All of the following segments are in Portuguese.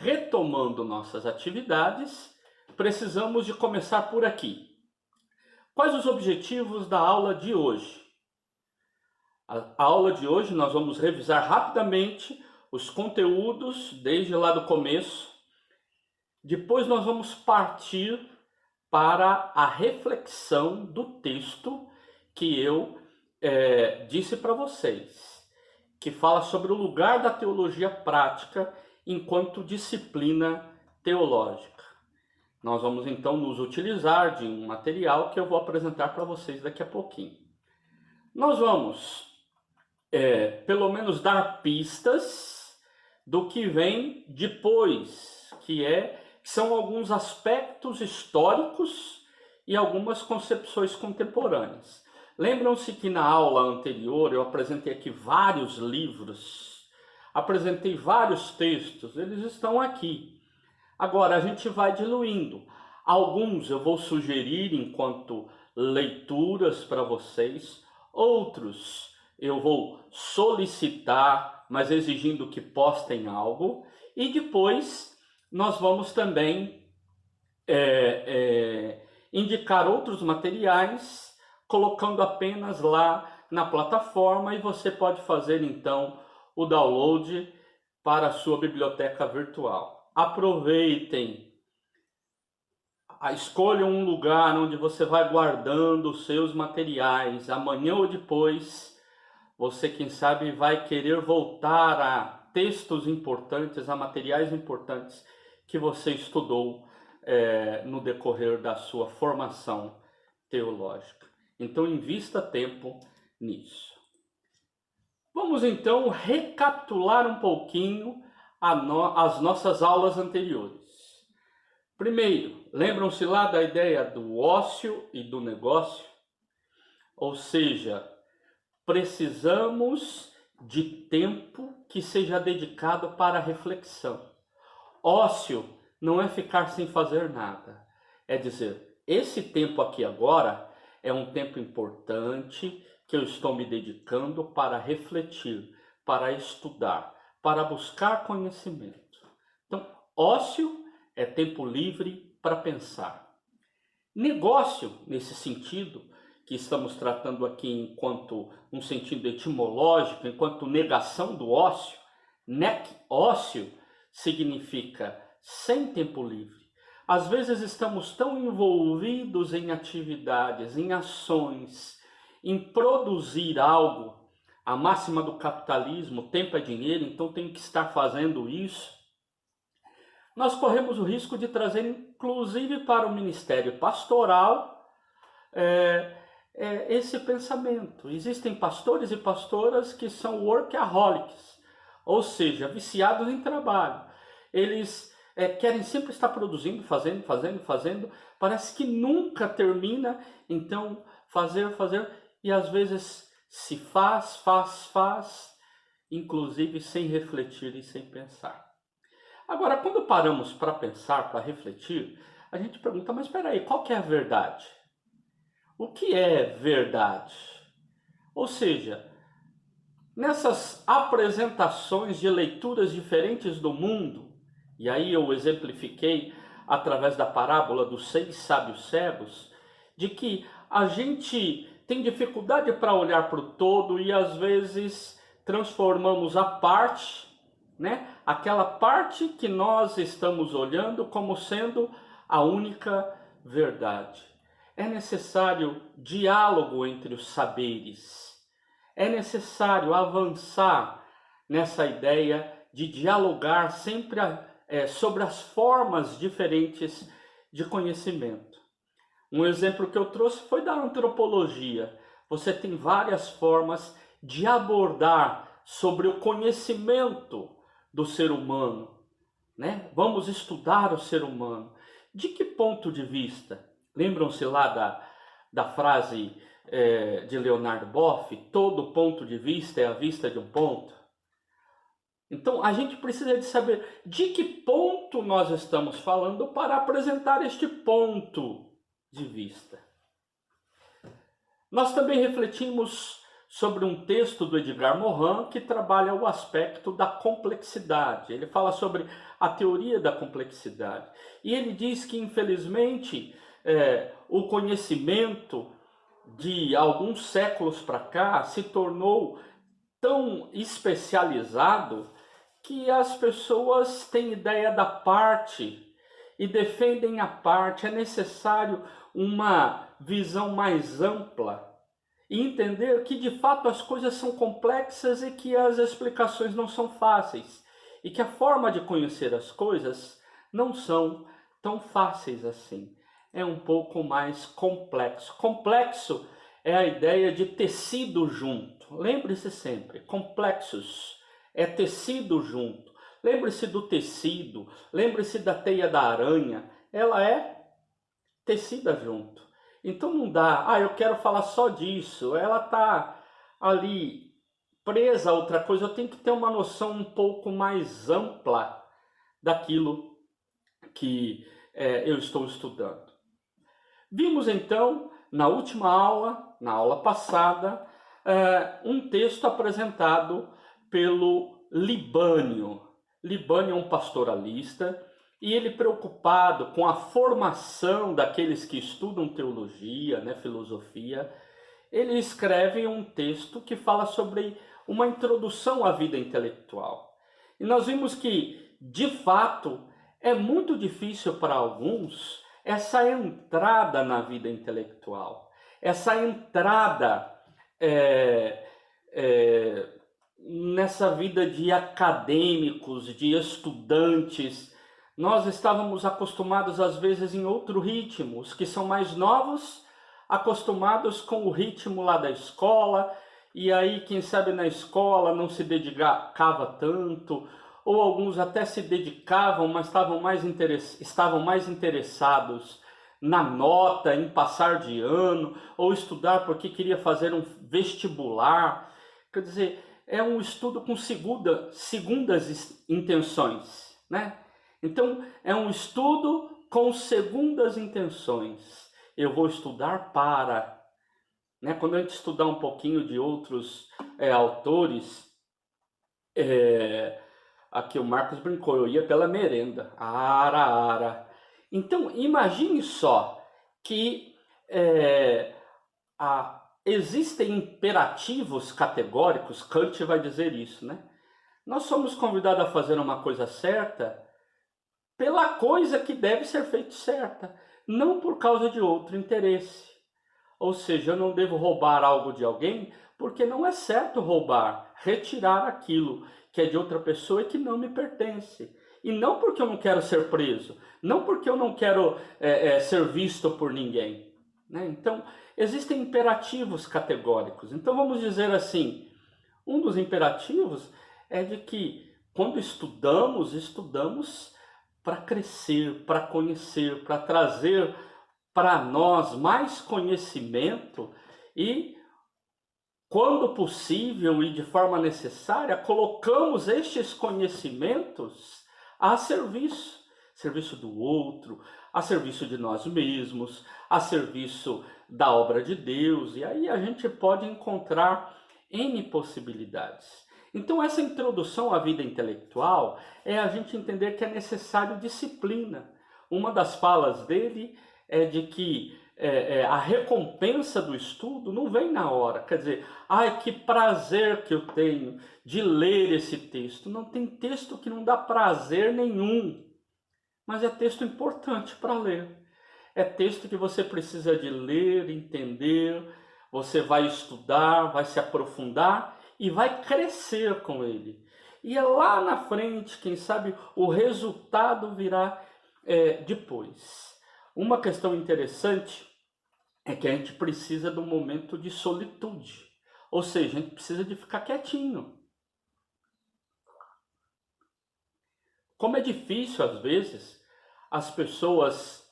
retomando nossas atividades, precisamos de começar por aqui. Quais os objetivos da aula de hoje? A aula de hoje nós vamos revisar rapidamente os conteúdos desde lá do começo. Depois nós vamos partir para a reflexão do texto que eu disse para vocês, que fala sobre o lugar da teologia prática enquanto disciplina teológica. Nós vamos então nos utilizar de um material que eu vou apresentar para vocês daqui a pouquinho. Nós vamos, pelo menos, dar pistas do que vem depois, que são alguns aspectos históricos e algumas concepções contemporâneas. Lembram-se que na aula anterior eu apresentei aqui vários livros, apresentei vários textos, eles estão aqui. Agora a gente vai diluindo. Alguns eu vou sugerir enquanto leituras para vocês, outros eu vou solicitar, mas exigindo que postem algo, e depois nós vamos também indicar outros materiais, colocando apenas lá na plataforma, e você pode fazer então o download para a sua biblioteca virtual. Aproveitem, escolham um lugar onde você vai guardando os seus materiais. Amanhã ou depois, você, quem sabe, vai querer voltar a textos importantes, a materiais importantes que você estudou no decorrer da sua formação teológica. Então, invista tempo nisso. Vamos então recapitular um pouquinho as nossas aulas anteriores. Primeiro, lembram-se lá da ideia do ócio e do negócio? Ou seja, precisamos de tempo que seja dedicado para a reflexão. Ócio não é ficar sem fazer nada. É dizer, esse tempo aqui agora é um tempo importante que eu estou me dedicando para refletir, para estudar, para buscar conhecimento. Então, ócio é tempo livre para pensar. Negócio, nesse sentido, que estamos tratando aqui enquanto um sentido etimológico, enquanto negação do ócio, ócio significa sem tempo livre. Às vezes estamos tão envolvidos em atividades, em ações, em produzir algo. A máxima do capitalismo, tempo é dinheiro, então tem que estar fazendo isso. Nós corremos o risco de trazer, inclusive para o ministério pastoral, esse pensamento. Existem pastores e pastoras que são workaholics, ou seja, viciados em trabalho. Eles querem sempre estar produzindo, fazendo, parece que nunca termina, então fazer, e às vezes se faz, inclusive sem refletir e sem pensar. Agora, quando paramos para pensar, para refletir, a gente pergunta, mas espera aí, qual que é a verdade? O que é verdade? Ou seja, nessas apresentações de leituras diferentes do mundo, e aí eu exemplifiquei através da parábola dos 6 sábios cegos, de que a gente tem dificuldade para olhar para o todo e às vezes transformamos a parte, aquela parte que nós estamos olhando como sendo a única verdade. É necessário diálogo entre os saberes. É necessário avançar nessa ideia de dialogar sempre sobre as formas diferentes de conhecimento. Um exemplo que eu trouxe foi da antropologia. Você tem várias formas de abordar sobre o conhecimento do ser humano, Vamos estudar o ser humano. De que ponto de vista? Lembram-se lá da frase de Leonardo Boff? Todo ponto de vista é a vista de um ponto. Então, a gente precisa de saber de que ponto nós estamos falando para apresentar este ponto de vista. Nós também refletimos sobre um texto do Edgar Morin que trabalha o aspecto da complexidade. Ele fala sobre a teoria da complexidade. E ele diz que, infelizmente, o conhecimento de alguns séculos para cá se tornou tão especializado que as pessoas têm ideia da parte e defendem a parte. É necessário uma visão mais ampla e entender que de fato as coisas são complexas e que as explicações não são fáceis e que a forma de conhecer as coisas não são tão fáceis assim. É um pouco mais complexo. Complexo é a ideia de tecido junto. Lembre-se sempre, complexos é tecido junto. Lembre-se do tecido, lembre-se da teia da aranha, ela é tecida junto. Então não dá, eu quero falar só disso, ela está ali presa a outra coisa, eu tenho que ter uma noção um pouco mais ampla daquilo que eu estou estudando. Vimos então, na última aula, na aula passada, um texto apresentado pelo Libânio. Libânio é um pastoralista e ele, preocupado com a formação daqueles que estudam teologia, filosofia, ele escreve um texto que fala sobre uma introdução à vida intelectual. E nós vimos que, de fato, é muito difícil para alguns essa entrada na vida intelectual, essa entrada nessa vida de acadêmicos, de estudantes. Nós estávamos acostumados às vezes em outro ritmo, os que são mais novos, acostumados com o ritmo lá da escola, e aí quem sabe na escola não se dedicava tanto, ou alguns até se dedicavam, mas estavam mais interessados na nota, em passar de ano, ou estudar porque queria fazer um vestibular. Quer dizer, é um estudo com segundas intenções, né? Então, é um estudo com segundas intenções. Eu vou estudar para... Quando a gente estudar um pouquinho de outros autores, aqui o Marcos brincou, eu ia pela merenda, ara. Então, imagine só que existem imperativos categóricos, Kant vai dizer isso, né? Nós somos convidados a fazer uma coisa certa pela coisa que deve ser feita certa, não por causa de outro interesse. Ou seja, eu não devo roubar algo de alguém porque não é certo roubar, retirar aquilo que é de outra pessoa e que não me pertence. E não porque eu não quero ser preso, não porque eu não quero ser visto por ninguém. Então, existem imperativos categóricos. Então, vamos dizer assim, um dos imperativos é de que quando estudamos para crescer, para conhecer, para trazer para nós mais conhecimento e, quando possível e de forma necessária, colocamos estes conhecimentos a serviço do outro, a serviço de nós mesmos, a serviço da obra de Deus, e aí a gente pode encontrar N possibilidades. Então, essa introdução à vida intelectual é a gente entender que é necessário disciplina. Uma das falas dele é de que a recompensa do estudo não vem na hora. Quer dizer, que prazer que eu tenho de ler esse texto. Não tem texto que não dá prazer nenhum, mas é texto importante para ler. É texto que você precisa de ler, entender, você vai estudar, vai se aprofundar e vai crescer com ele. E é lá na frente, quem sabe, o resultado virá depois. Uma questão interessante é que a gente precisa de um momento de solitude. Ou seja, a gente precisa de ficar quietinho. Como é difícil, às vezes, as pessoas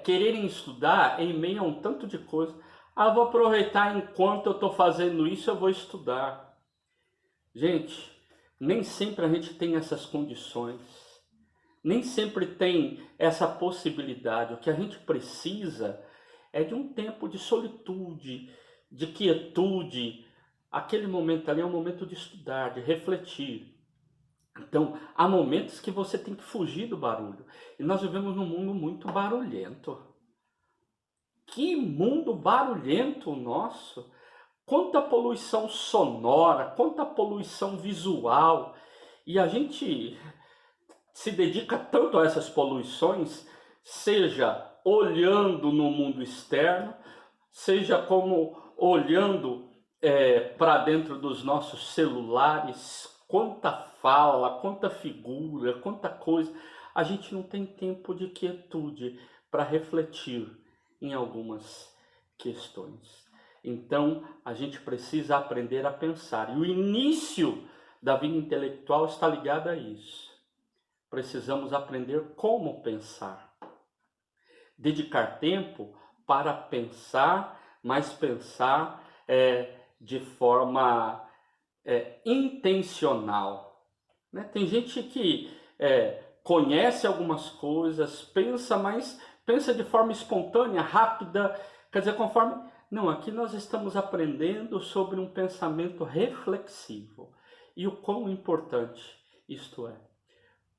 quererem estudar em meio a um tanto de coisa. Vou aproveitar enquanto eu estou fazendo isso, eu vou estudar. Gente, nem sempre a gente tem essas condições. Nem sempre tem essa possibilidade. O que a gente precisa é de um tempo de solitude, de quietude. Aquele momento ali é um momento de estudar, de refletir. Então, há momentos que você tem que fugir do barulho. E nós vivemos num mundo muito barulhento. Que mundo barulhento o nosso! Quanta poluição sonora, quanta poluição visual. E a gente se dedica tanto a essas poluições, seja olhando no mundo externo, seja como olhando para dentro dos nossos celulares, quanta fala, quanta figura, quanta coisa. A gente não tem tempo de quietude para refletir em algumas questões. Então, a gente precisa aprender a pensar. E o início da vida intelectual está ligado a isso. Precisamos aprender como pensar. Dedicar tempo para pensar, mas pensar de forma intencional. Né? Tem gente que conhece algumas coisas, pensa, mas pensa de forma espontânea, rápida, quer dizer, conforme... Não, aqui nós estamos aprendendo sobre um pensamento reflexivo. E o quão importante isto é.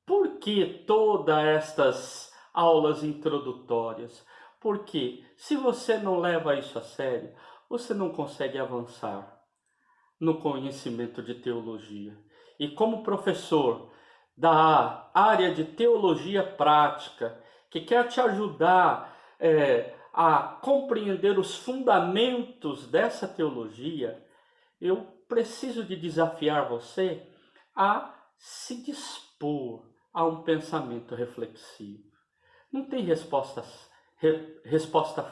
Por que todas estas aulas introdutórias? Porque se você não leva isso a sério, você não consegue avançar no conhecimento de teologia. E como professor da área de teologia prática, que quer te ajudar a compreender os fundamentos dessa teologia, eu preciso de desafiar você a se dispor a um pensamento reflexivo. Não tem resposta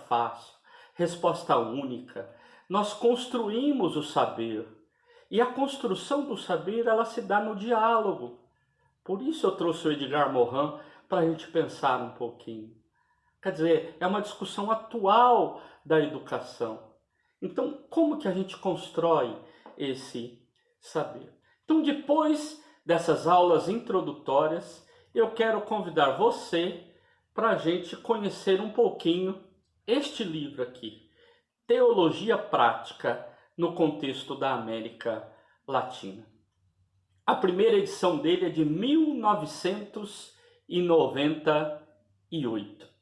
fácil, resposta única. Nós construímos o saber. E a construção do saber, ela se dá no diálogo. Por isso eu trouxe o Edgar Morin para a gente pensar um pouquinho. Quer dizer, é uma discussão atual da educação. Então, como que a gente constrói esse saber? Então, depois dessas aulas introdutórias, eu quero convidar você para a gente conhecer um pouquinho este livro aqui, Teologia Prática no Contexto da América Latina. A primeira edição dele é de 1998.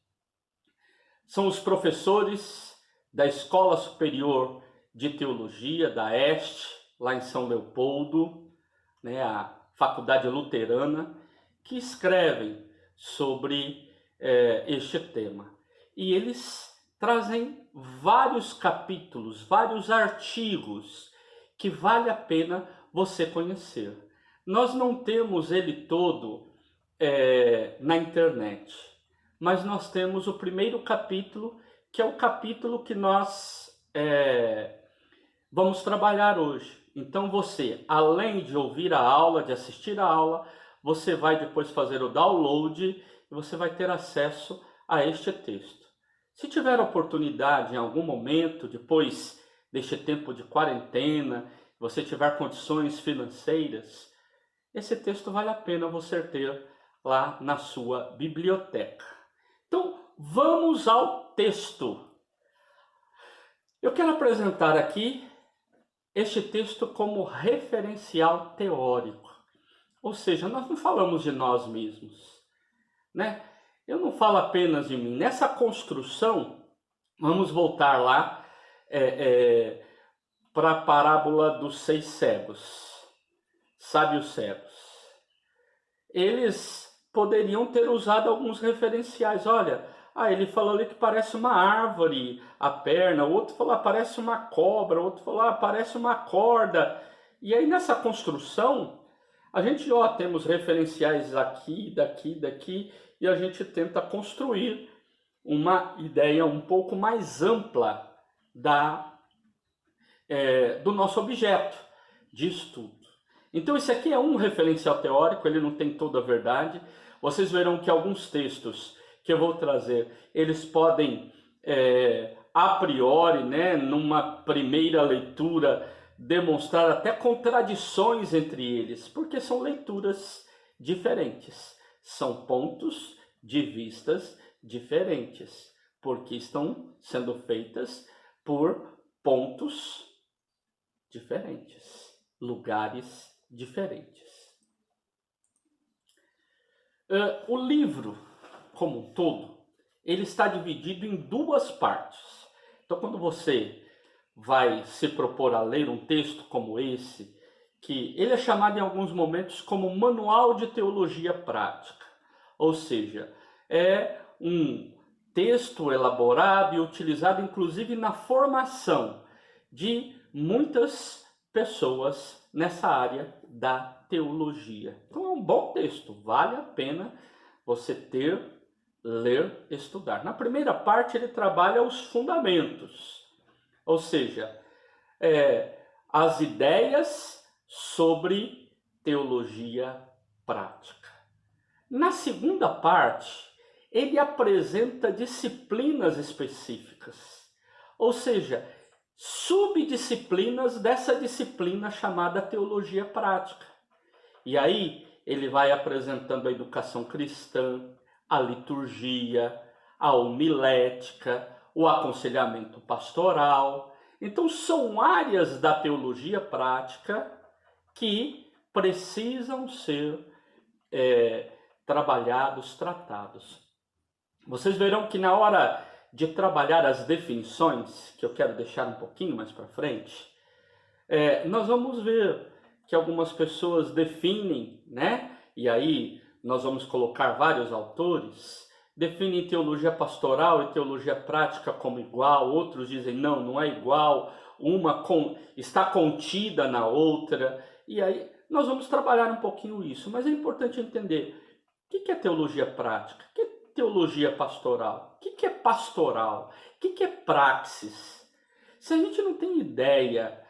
São os professores da Escola Superior de Teologia, da ESTE, lá em São Leopoldo, né, a Faculdade Luterana, que escrevem sobre este tema. E eles trazem vários capítulos, vários artigos que vale a pena você conhecer. Nós não temos ele todo na internet, mas nós temos o primeiro capítulo, que é o capítulo que nós vamos trabalhar hoje. Então você, além de ouvir a aula, de assistir a aula, você vai depois fazer o download e você vai ter acesso a este texto. Se tiver oportunidade em algum momento, depois deste tempo de quarentena, você tiver condições financeiras, esse texto vale a pena você ter lá na sua biblioteca. Então, vamos ao texto. Eu quero apresentar aqui este texto como referencial teórico. Ou seja, nós não falamos de nós mesmos, né? Eu não falo apenas de mim. Nessa construção, vamos voltar lá para a parábola dos 6 cegos, sábios cegos. Eles poderiam ter usado alguns referenciais. Olha, ele falou ali que parece uma árvore a perna, o outro falou parece uma cobra, o outro falou parece uma corda. E aí nessa construção, a gente temos referenciais aqui, daqui, e a gente tenta construir uma ideia um pouco mais ampla do nosso objeto de estudo. Então esse aqui é um referencial teórico, ele não tem toda a verdade. Vocês verão que alguns textos que eu vou trazer, eles podem, a priori, né, numa primeira leitura, demonstrar até contradições entre eles, porque são leituras diferentes, são pontos de vistas diferentes, porque estão sendo feitas por pontos diferentes, lugares diferentes. O livro, como um todo, ele está dividido em duas partes. Então, quando você vai se propor a ler um texto como esse, que ele é chamado em alguns momentos como Manual de Teologia Prática, ou seja, é um texto elaborado e utilizado inclusive na formação de muitas pessoas nessa área da teologia. Então é um bom texto, vale a pena você ler, estudar. Na primeira parte ele trabalha os fundamentos, ou seja, as ideias sobre teologia prática. Na segunda parte, ele apresenta disciplinas específicas, ou seja, subdisciplinas dessa disciplina chamada teologia prática. E aí ele vai apresentando a educação cristã, a liturgia, a homilética, o aconselhamento pastoral. Então são áreas da teologia prática que precisam ser trabalhados, tratados. Vocês verão que na hora de trabalhar as definições, que eu quero deixar um pouquinho mais para frente, nós vamos ver que algumas pessoas definem, né? E aí nós vamos colocar vários autores, definem teologia pastoral e teologia prática como igual, outros dizem não é igual, uma está contida na outra, e aí nós vamos trabalhar um pouquinho isso, mas é importante entender o que é teologia prática, o que é teologia pastoral, o que é pastoral, o que é praxis. Se a gente não tem ideia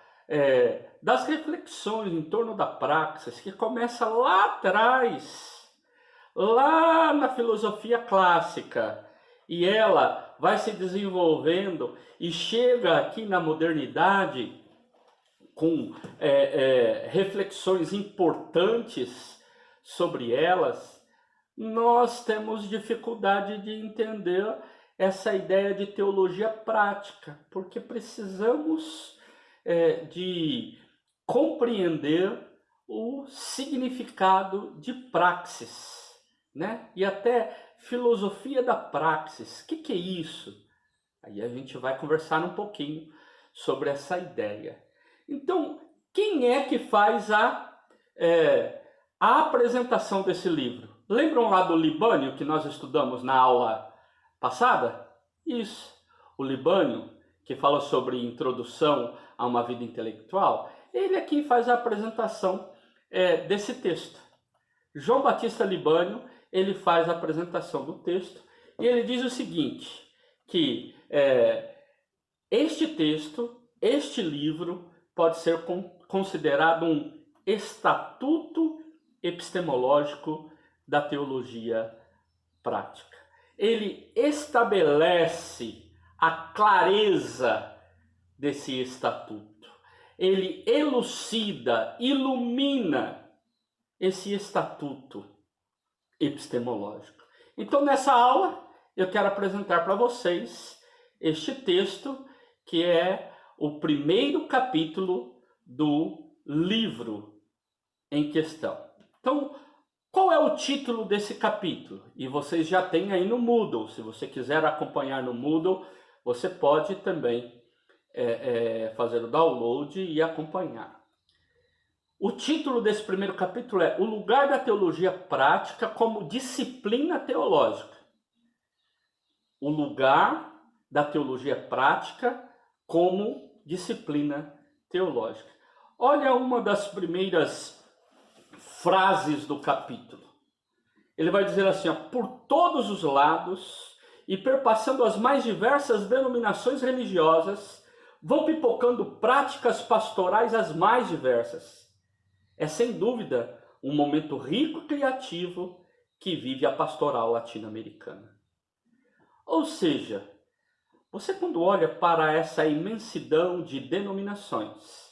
das reflexões em torno da praxis, que começa lá atrás, lá na filosofia clássica, e ela vai se desenvolvendo e chega aqui na modernidade com reflexões importantes sobre elas, nós temos dificuldade de entender essa ideia de teologia prática, porque precisamos de compreender o significado de praxis, né? E até filosofia da praxis. O que é isso? Aí a gente vai conversar um pouquinho sobre essa ideia. Então, quem é que faz a apresentação desse livro? Lembram lá do Libânio que nós estudamos na aula passada? Isso. O Libânio, que fala sobre introdução a uma vida intelectual, ele é quem faz a apresentação desse texto. João Batista Libânio, ele faz a apresentação do texto e ele diz o seguinte, que este texto, este livro, pode ser considerado um estatuto epistemológico da teologia prática. Ele estabelece a clareza desse estatuto. Ele elucida, ilumina esse estatuto epistemológico. Então, nessa aula, eu quero apresentar para vocês este texto, que é o primeiro capítulo do livro em questão. Então, qual é o título desse capítulo? E vocês já têm aí no Moodle. Se você quiser acompanhar no Moodle, você pode também fazer o download e acompanhar. O título desse primeiro capítulo é O lugar da teologia prática como disciplina teológica. O lugar da teologia prática como disciplina teológica. Olha uma das primeiras frases do capítulo. Ele vai dizer assim, por todos os lados e perpassando as mais diversas denominações religiosas, vão pipocando práticas pastorais as mais diversas. É sem dúvida um momento rico e criativo que vive a pastoral latino-americana. Ou seja, você quando olha para essa imensidão de denominações,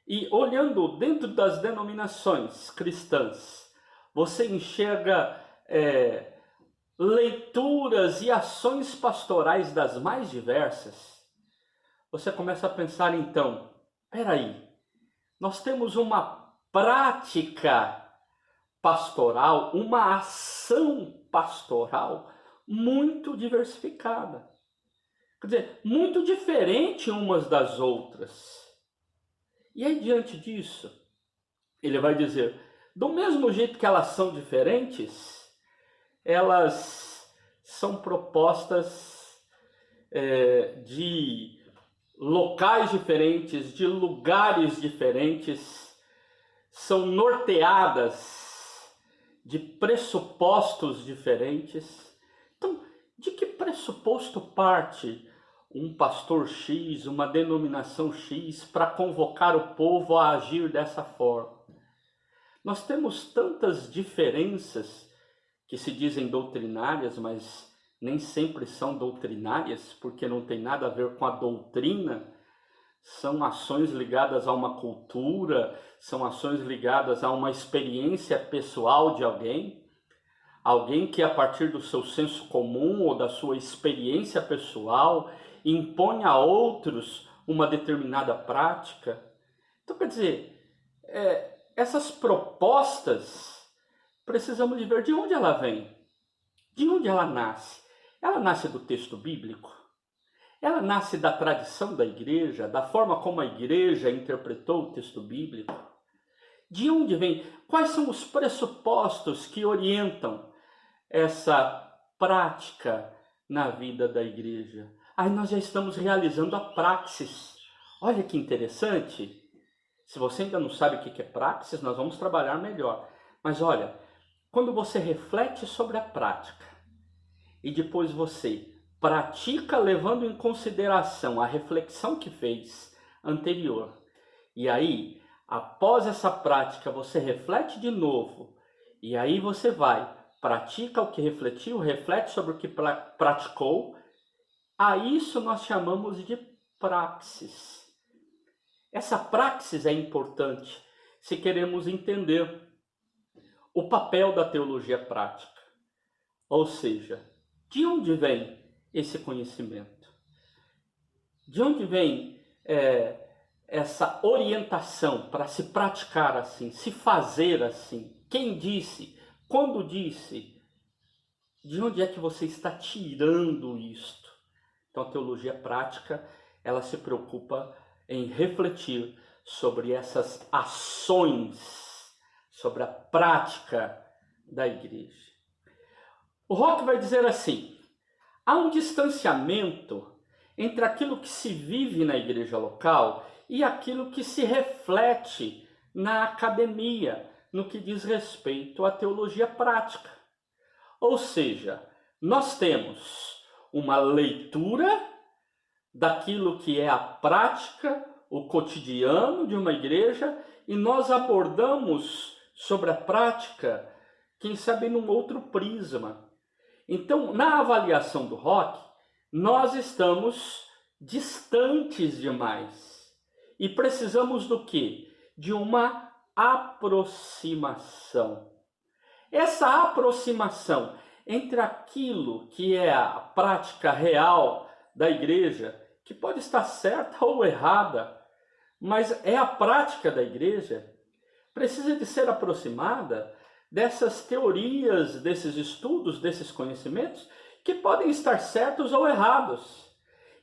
e olhando dentro das denominações cristãs, você enxerga leituras e ações pastorais das mais diversas, você começa a pensar então, peraí, nós temos uma prática pastoral, uma ação pastoral muito diversificada. Quer dizer, muito diferente umas das outras. E aí, diante disso, ele vai dizer, do mesmo jeito que elas são diferentes, elas são propostas de locais diferentes, de lugares diferentes, são norteadas de pressupostos diferentes. Então, de que pressuposto parte um pastor X, uma denominação X, para convocar o povo a agir dessa forma? Nós temos tantas diferenças que se dizem doutrinárias, mas nem sempre são doutrinárias, porque não tem nada a ver com a doutrina. São ações ligadas a uma cultura, são ações ligadas a uma experiência pessoal de alguém. Alguém que, a partir do seu senso comum ou da sua experiência pessoal, impõe a outros uma determinada prática. Então, quer dizer, essas propostas, precisamos de ver de onde ela vem, de onde ela nasce. Ela nasce do texto bíblico? Ela nasce da tradição da igreja, da forma como a igreja interpretou o texto bíblico? De onde vem? Quais são os pressupostos que orientam essa prática na vida da igreja? Aí nós já estamos realizando a praxis. Olha que interessante. Se você ainda não sabe o que é praxis, nós vamos trabalhar melhor. Mas olha, quando você reflete sobre a prática e depois você pratica levando em consideração a reflexão que fez anterior, e aí, após essa prática, você reflete de novo, e aí você vai, pratica o que refletiu, reflete sobre o que praticou, a isso nós chamamos de praxis. Essa praxis é importante se queremos entender o papel da teologia prática. Ou seja, de onde vem esse conhecimento? De onde vem essa orientação para se praticar assim, se fazer assim? Quem disse? Quando disse? De onde é que você está tirando isto? Então a teologia prática, ela se preocupa em refletir sobre essas ações, sobre a prática da igreja. O Rock vai dizer assim, há um distanciamento entre aquilo que se vive na igreja local e aquilo que se reflete na academia, no que diz respeito à teologia prática. Ou seja, nós temos uma leitura daquilo que é a prática, o cotidiano de uma igreja, e nós abordamos sobre a prática, quem sabe num outro prisma. Então, na avaliação do Rock, nós estamos distantes demais. E precisamos do quê? De uma aproximação. Essa aproximação entre aquilo que é a prática real da igreja, que pode estar certa ou errada, mas é a prática da igreja, precisa de ser aproximada dessas teorias, desses estudos, desses conhecimentos, que podem estar certos ou errados.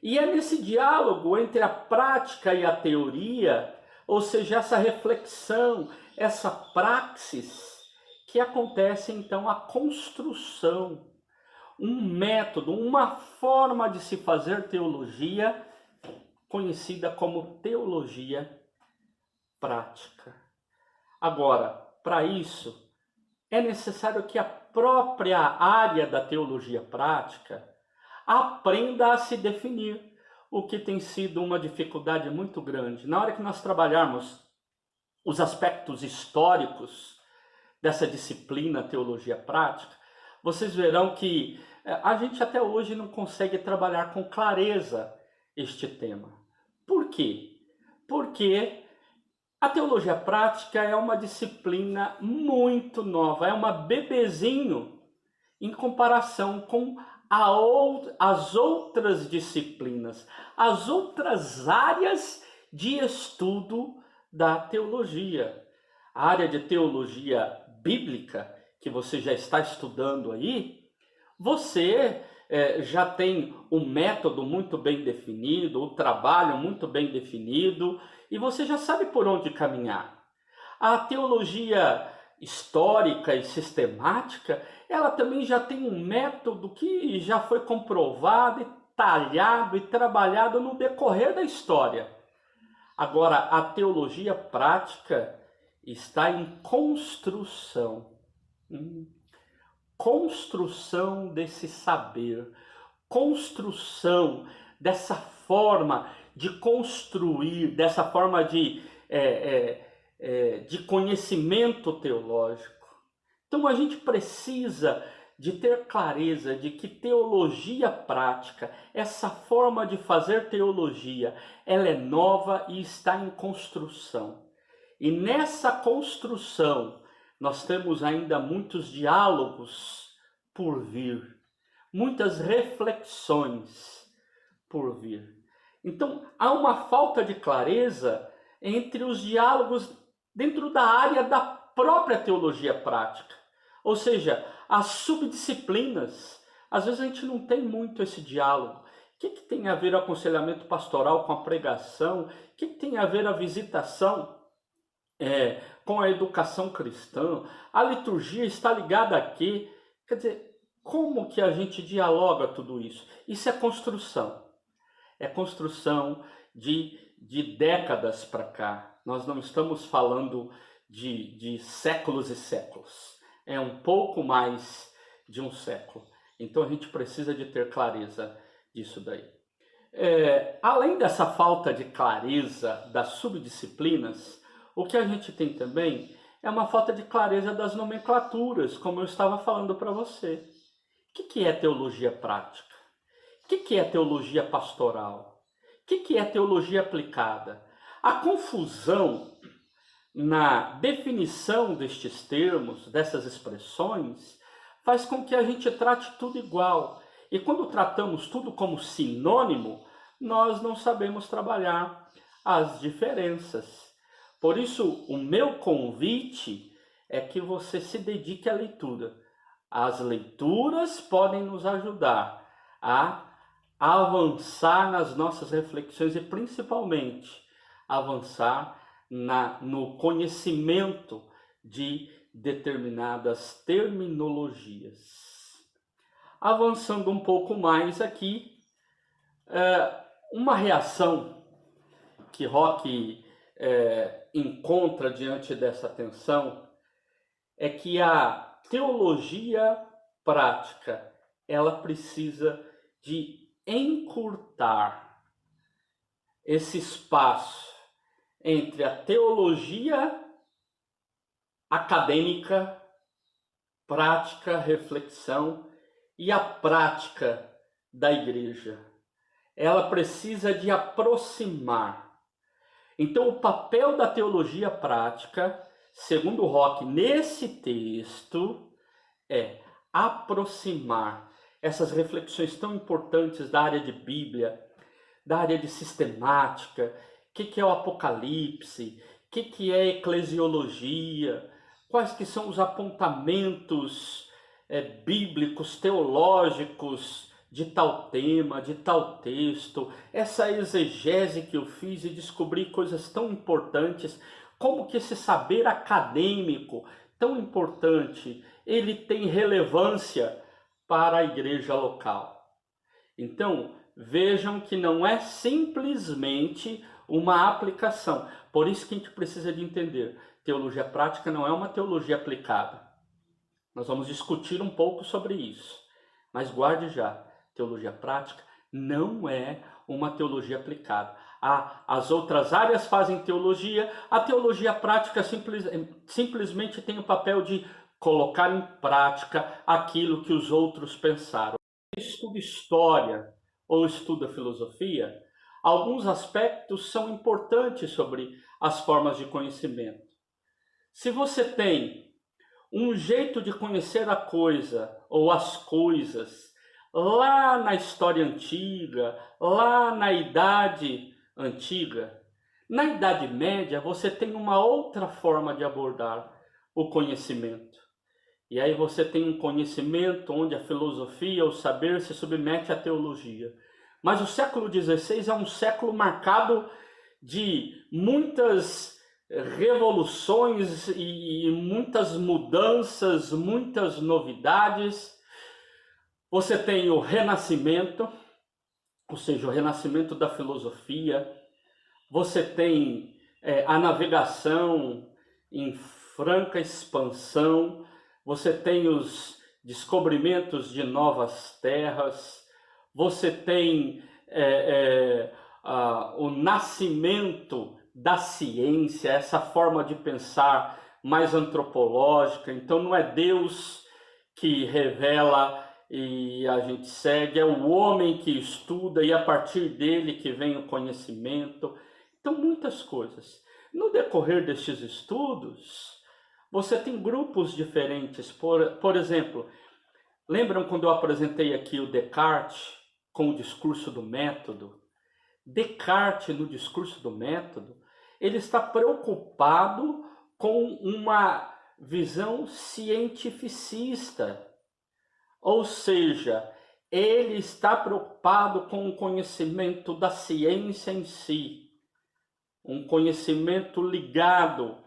E é nesse diálogo entre a prática e a teoria, ou seja, essa reflexão, essa praxis, que acontece então a construção, um método, uma forma de se fazer teologia, conhecida como teologia prática. Agora, para isso, é necessário que a própria área da teologia prática aprenda a se definir, o que tem sido uma dificuldade muito grande. Na hora que nós trabalharmos os aspectos históricos dessa disciplina teologia prática, vocês verão que a gente até hoje não consegue trabalhar com clareza este tema. Por quê? Porque a teologia prática é uma disciplina muito nova, é uma bebezinho em comparação com as outras disciplinas, as outras áreas de estudo da teologia. A área de teologia bíblica, que você já está estudando aí, você já tem um método muito bem definido, o trabalho muito bem definido, e você já sabe por onde caminhar. A teologia histórica e sistemática, ela também já tem um método que já foi comprovado e talhado e trabalhado no decorrer da história. Agora, a teologia prática está em construção. Construção desse saber, construção dessa forma de construir, dessa forma de conhecimento teológico. Então a gente precisa de ter clareza de que teologia prática, essa forma de fazer teologia, ela é nova e está em construção. E nessa construção, nós temos ainda muitos diálogos por vir, muitas reflexões por vir. Então, há uma falta de clareza entre os diálogos dentro da área da própria teologia prática. Ou seja, as subdisciplinas. Às vezes a gente não tem muito esse diálogo. O que tem a ver o aconselhamento pastoral com a pregação? O que tem a ver a visitação com a educação cristã? A liturgia está ligada aqui. Quer dizer, como que a gente dialoga tudo isso? Isso é construção. É construção de décadas para cá. Nós não estamos falando de séculos e séculos. É um pouco mais de um século. Então a gente precisa de ter clareza disso daí. Além dessa falta de clareza das subdisciplinas, o que a gente tem também é uma falta de clareza das nomenclaturas, como eu estava falando para você. O que é teologia prática? O que é teologia pastoral? O que é teologia aplicada? A confusão na definição destes termos, dessas expressões, faz com que a gente trate tudo igual. E quando tratamos tudo como sinônimo, nós não sabemos trabalhar as diferenças. Por isso, o meu convite é que você se dedique à leitura. As leituras podem nos ajudar a avançar nas nossas reflexões e, principalmente, avançar no conhecimento de determinadas terminologias. Avançando um pouco mais aqui, uma reação que Rock encontra diante dessa tensão é que a teologia prática, ela precisa de encurtar esse espaço entre a teologia acadêmica, prática, reflexão, e a prática da igreja. Ela precisa de aproximar. Então, o papel da teologia prática, segundo Rock, nesse texto, é aproximar essas reflexões tão importantes da área de Bíblia, da área de sistemática. O que é o Apocalipse? O que é eclesiologia? Quais que são os apontamentos bíblicos, teológicos de tal tema, de tal texto? Essa exegese que eu fiz e descobri coisas tão importantes, como que esse saber acadêmico tão importante, ele tem relevância para a igreja local. Então, vejam que não é simplesmente uma aplicação. Por isso que a gente precisa de entender. Teologia prática não é uma teologia aplicada. Nós vamos discutir um pouco sobre isso. Mas guarde já, teologia prática não é uma teologia aplicada. As outras áreas fazem teologia, a teologia prática simplesmente tem o papel de colocar em prática aquilo que os outros pensaram. Estuda história ou estuda filosofia, alguns aspectos são importantes sobre as formas de conhecimento. Se você tem um jeito de conhecer a coisa ou as coisas lá na história antiga, lá na Idade Antiga. Na Idade Média, você tem uma outra forma de abordar o conhecimento. E aí você tem um conhecimento onde a filosofia, o saber se submete à teologia. Mas o século XVI é um século marcado de muitas revoluções e muitas mudanças, muitas novidades. Você tem o Renascimento, ou seja, o renascimento da filosofia. Você tem a navegação em franca expansão. Você tem os descobrimentos de novas terras. Você tem o nascimento da ciência, essa forma de pensar mais antropológica. Então não é Deus que revela e a gente segue, é o homem que estuda e a partir dele que vem o conhecimento. Então muitas coisas. No decorrer destes estudos, você tem grupos diferentes. Por exemplo, lembram quando eu apresentei aqui o Descartes com o discurso do método? Descartes, no discurso do método, ele está preocupado com uma visão cientificista. Ou seja, ele está preocupado com o conhecimento da ciência em si, um conhecimento ligado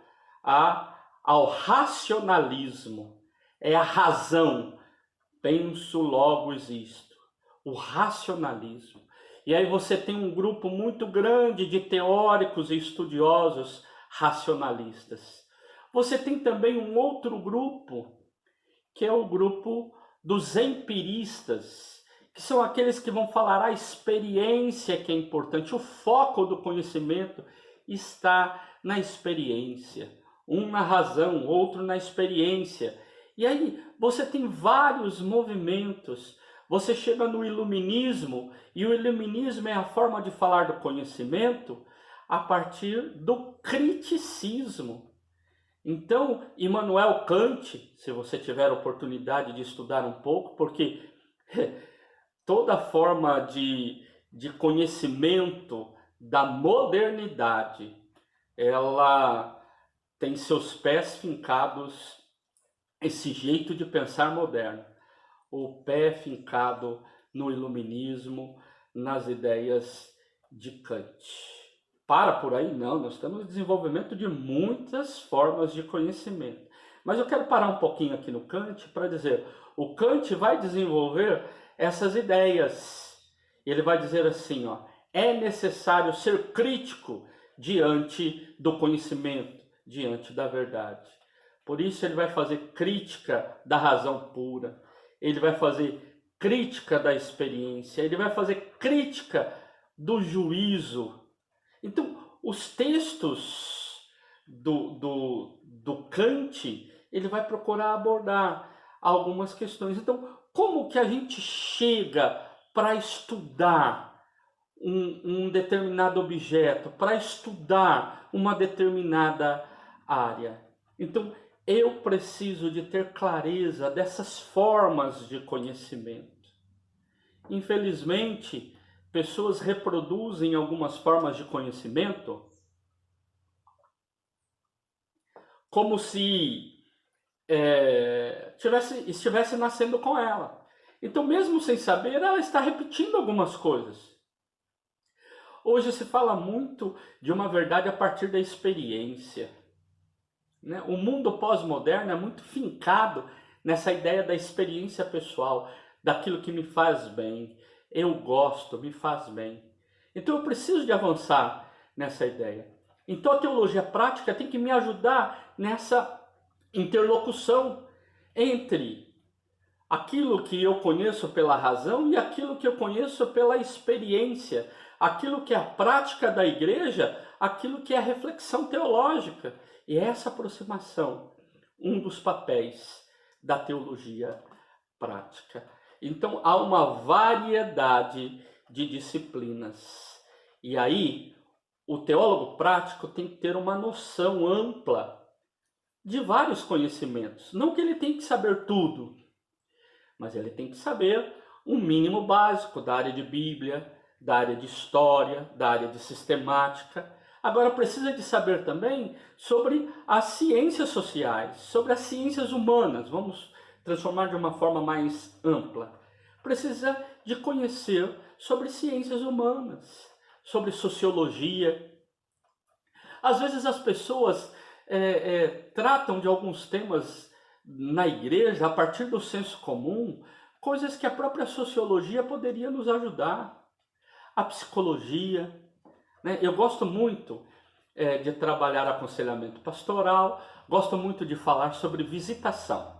ao racionalismo. É a razão. Penso, logo existo. O racionalismo. E aí você tem um grupo muito grande de teóricos e estudiosos racionalistas. Você tem também um outro grupo, que é o grupo dos empiristas, que são aqueles que vão falar a experiência que é importante. O foco do conhecimento está na experiência. Um na razão, outro na experiência. E aí você tem vários movimentos. Você chega no iluminismo, e o iluminismo é a forma de falar do conhecimento a partir do criticismo. Então, Immanuel Kant, se você tiver a oportunidade de estudar um pouco, porque toda forma de conhecimento da modernidade, ela tem seus pés fincados, esse jeito de pensar moderno, o pé fincado no iluminismo, nas ideias de Kant. Para por aí não, nós temos o desenvolvimento de muitas formas de conhecimento. Mas eu quero parar um pouquinho aqui no Kant para dizer, o Kant vai desenvolver essas ideias. Ele vai dizer assim, ó, é necessário ser crítico diante do conhecimento, diante da verdade. Por isso ele vai fazer crítica da razão pura, ele vai fazer crítica da experiência, ele vai fazer crítica do juízo. Então, os textos do Kant, ele vai procurar abordar algumas questões. Então, como que a gente chega para estudar um determinado objeto, para estudar uma determinada área? Então, eu preciso de ter clareza dessas formas de conhecimento. Infelizmente, pessoas reproduzem algumas formas de conhecimento como se estivesse nascendo com ela. Então, mesmo sem saber, ela está repetindo algumas coisas. Hoje se fala muito de uma verdade a partir da experiência. Né? O mundo pós-moderno é muito fincado nessa ideia da experiência pessoal, daquilo que me faz bem. Eu gosto, me faz bem. Então eu preciso de avançar nessa ideia. Então a teologia prática tem que me ajudar nessa interlocução entre aquilo que eu conheço pela razão e aquilo que eu conheço pela experiência, aquilo que é a prática da igreja, aquilo que é a reflexão teológica. E essa aproximação, um dos papéis da teologia prática. Então há uma variedade de disciplinas. E aí, o teólogo prático tem que ter uma noção ampla de vários conhecimentos. Não que ele tenha que saber tudo, mas ele tem que saber um mínimo básico da área de Bíblia, da área de história, da área de sistemática. Agora precisa de saber também sobre as ciências sociais, sobre as ciências humanas. Vamos transformar de uma forma mais ampla. Precisa de conhecer sobre ciências humanas, sobre sociologia. Às vezes as pessoas tratam de alguns temas na igreja a partir do senso comum, coisas que a própria sociologia poderia nos ajudar. A psicologia, né? Eu gosto muito de trabalhar aconselhamento pastoral, gosto muito de falar sobre visitação.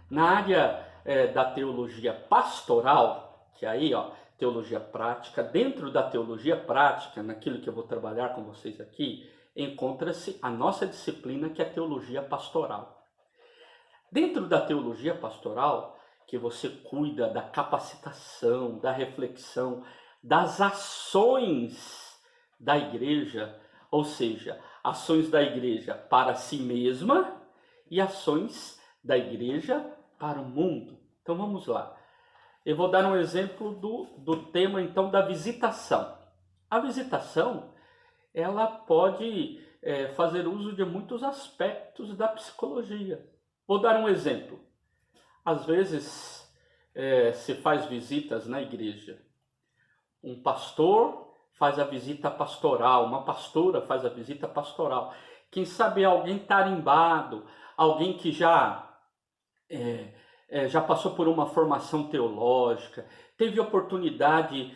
Na área da teologia pastoral, que aí, teologia prática, dentro da teologia prática, naquilo que eu vou trabalhar com vocês aqui, encontra-se a nossa disciplina, que é a teologia pastoral. Dentro da teologia pastoral, que você cuida da capacitação, da reflexão, das ações da igreja, ou seja, ações da igreja para si mesma e ações da igreja para o mundo. Então vamos lá. Eu vou dar um exemplo do tema então da visitação. A visitação, ela pode fazer uso de muitos aspectos da psicologia. Vou dar um exemplo. Às vezes se faz visitas na igreja. Um pastor faz a visita pastoral, uma pastora faz a visita pastoral. Quem sabe alguém tarimbado, alguém que já passou por uma formação teológica, teve oportunidade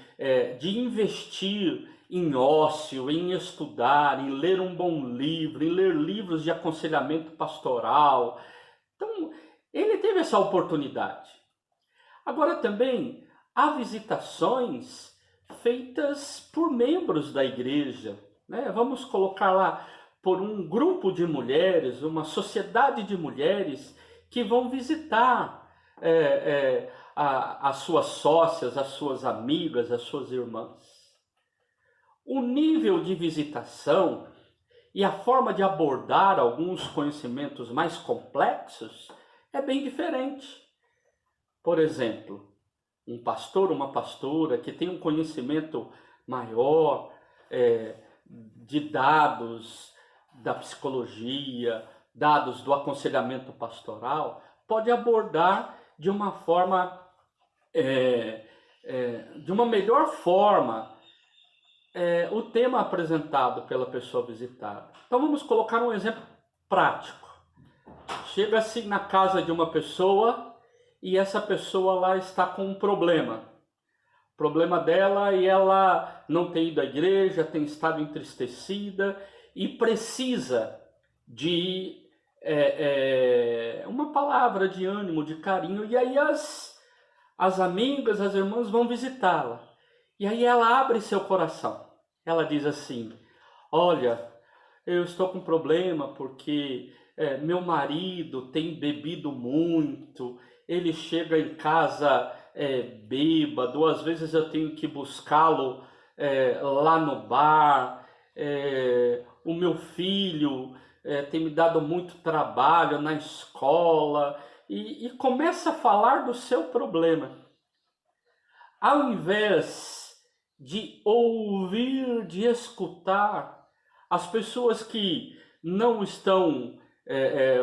de investir em ócio, em estudar, em ler um bom livro, em ler livros de aconselhamento pastoral. Então, ele teve essa oportunidade. Agora também há visitações feitas por membros da igreja, né? Vamos colocar lá por um grupo de mulheres, uma sociedade de mulheres que vão visitar as suas sócias, as suas amigas, as suas irmãs. O nível de visitação e a forma de abordar alguns conhecimentos mais complexos é bem diferente. Por exemplo, um pastor, uma pastora que tem um conhecimento maior de dados da psicologia, dados do aconselhamento pastoral, pode abordar de uma forma, de uma melhor forma, o tema apresentado pela pessoa visitada. Então vamos colocar um exemplo prático. Chega-se na casa de uma pessoa e essa pessoa lá está com um problema. O problema dela e ela não tem ido à igreja, tem estado entristecida e precisa de uma palavra de ânimo, de carinho. E aí as amigas, as irmãs vão visitá-la. E aí ela abre seu coração. Ela diz assim: olha, eu estou com problema porque meu marido tem bebido muito, ele chega em casa bêbado, às vezes eu tenho que buscá-lo lá no bar, o meu filho tem me dado muito trabalho na escola, e começa a falar do seu problema. Ao invés de ouvir, de escutar, as pessoas que não estão,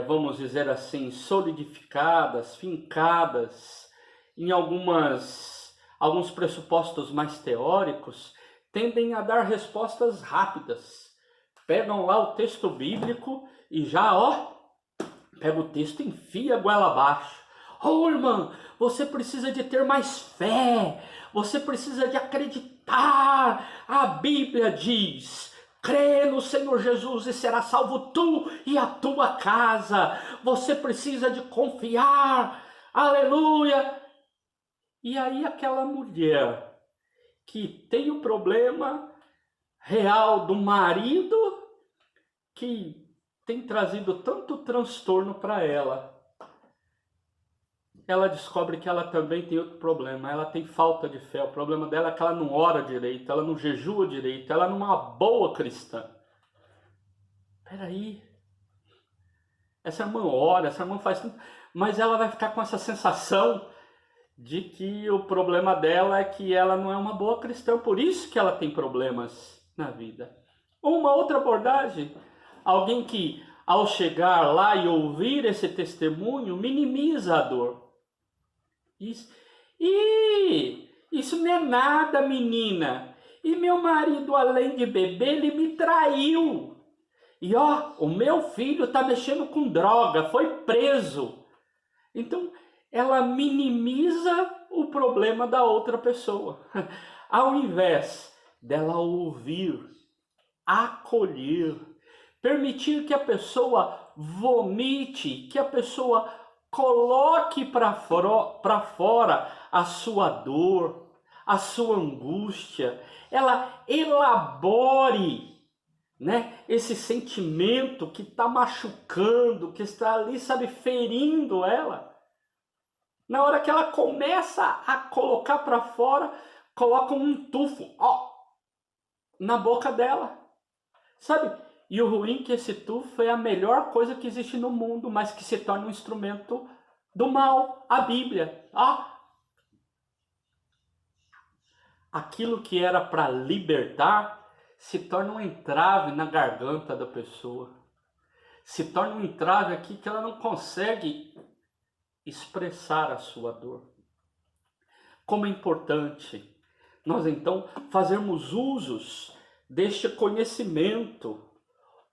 vamos dizer assim, solidificadas, fincadas em alguns pressupostos mais teóricos, tendem a dar respostas rápidas. Pegam lá o texto bíblico e já, pega o texto e enfia a goela abaixo. Irmã, você precisa de ter mais fé, você precisa de acreditar. A Bíblia diz: crê no Senhor Jesus e será salvo tu e a tua casa. Você precisa de confiar. Aleluia! E aí aquela mulher que tem o problema real do marido, que tem trazido tanto transtorno para ela, ela descobre que ela também tem outro problema. Ela tem falta de fé. O problema dela é que ela não ora direito, ela não jejua direito, ela não é uma boa cristã. Peraí, essa irmã ora, essa irmã faz tudo, mas ela vai ficar com essa sensação de que o problema dela é que ela não é uma boa cristã, por isso que ela tem problemas na vida. Ou uma outra abordagem, alguém que ao chegar lá e ouvir esse testemunho, minimiza a dor. Isso não é nada, menina. E meu marido, além de beber, ele me traiu. E ó, o meu filho está mexendo com droga, foi preso. Então, ela minimiza o problema da outra pessoa. Ao invés dela ouvir, acolher, permitir que a pessoa vomite, que a pessoa coloque para fora a sua dor, a sua angústia, ela elabore, né, esse sentimento que está machucando, que está ali, sabe, ferindo ela. Na hora que ela começa a colocar para fora, coloca um tufo, ó, na boca dela, sabe? E o ruim é que esse tufo é a melhor coisa que existe no mundo, mas que se torna um instrumento do mal, a Bíblia. Ó, aquilo que era para libertar se torna um entrave na garganta da pessoa. Se torna um entrave aqui que ela não consegue expressar a sua dor. Como é importante nós então fazermos usos deste conhecimento,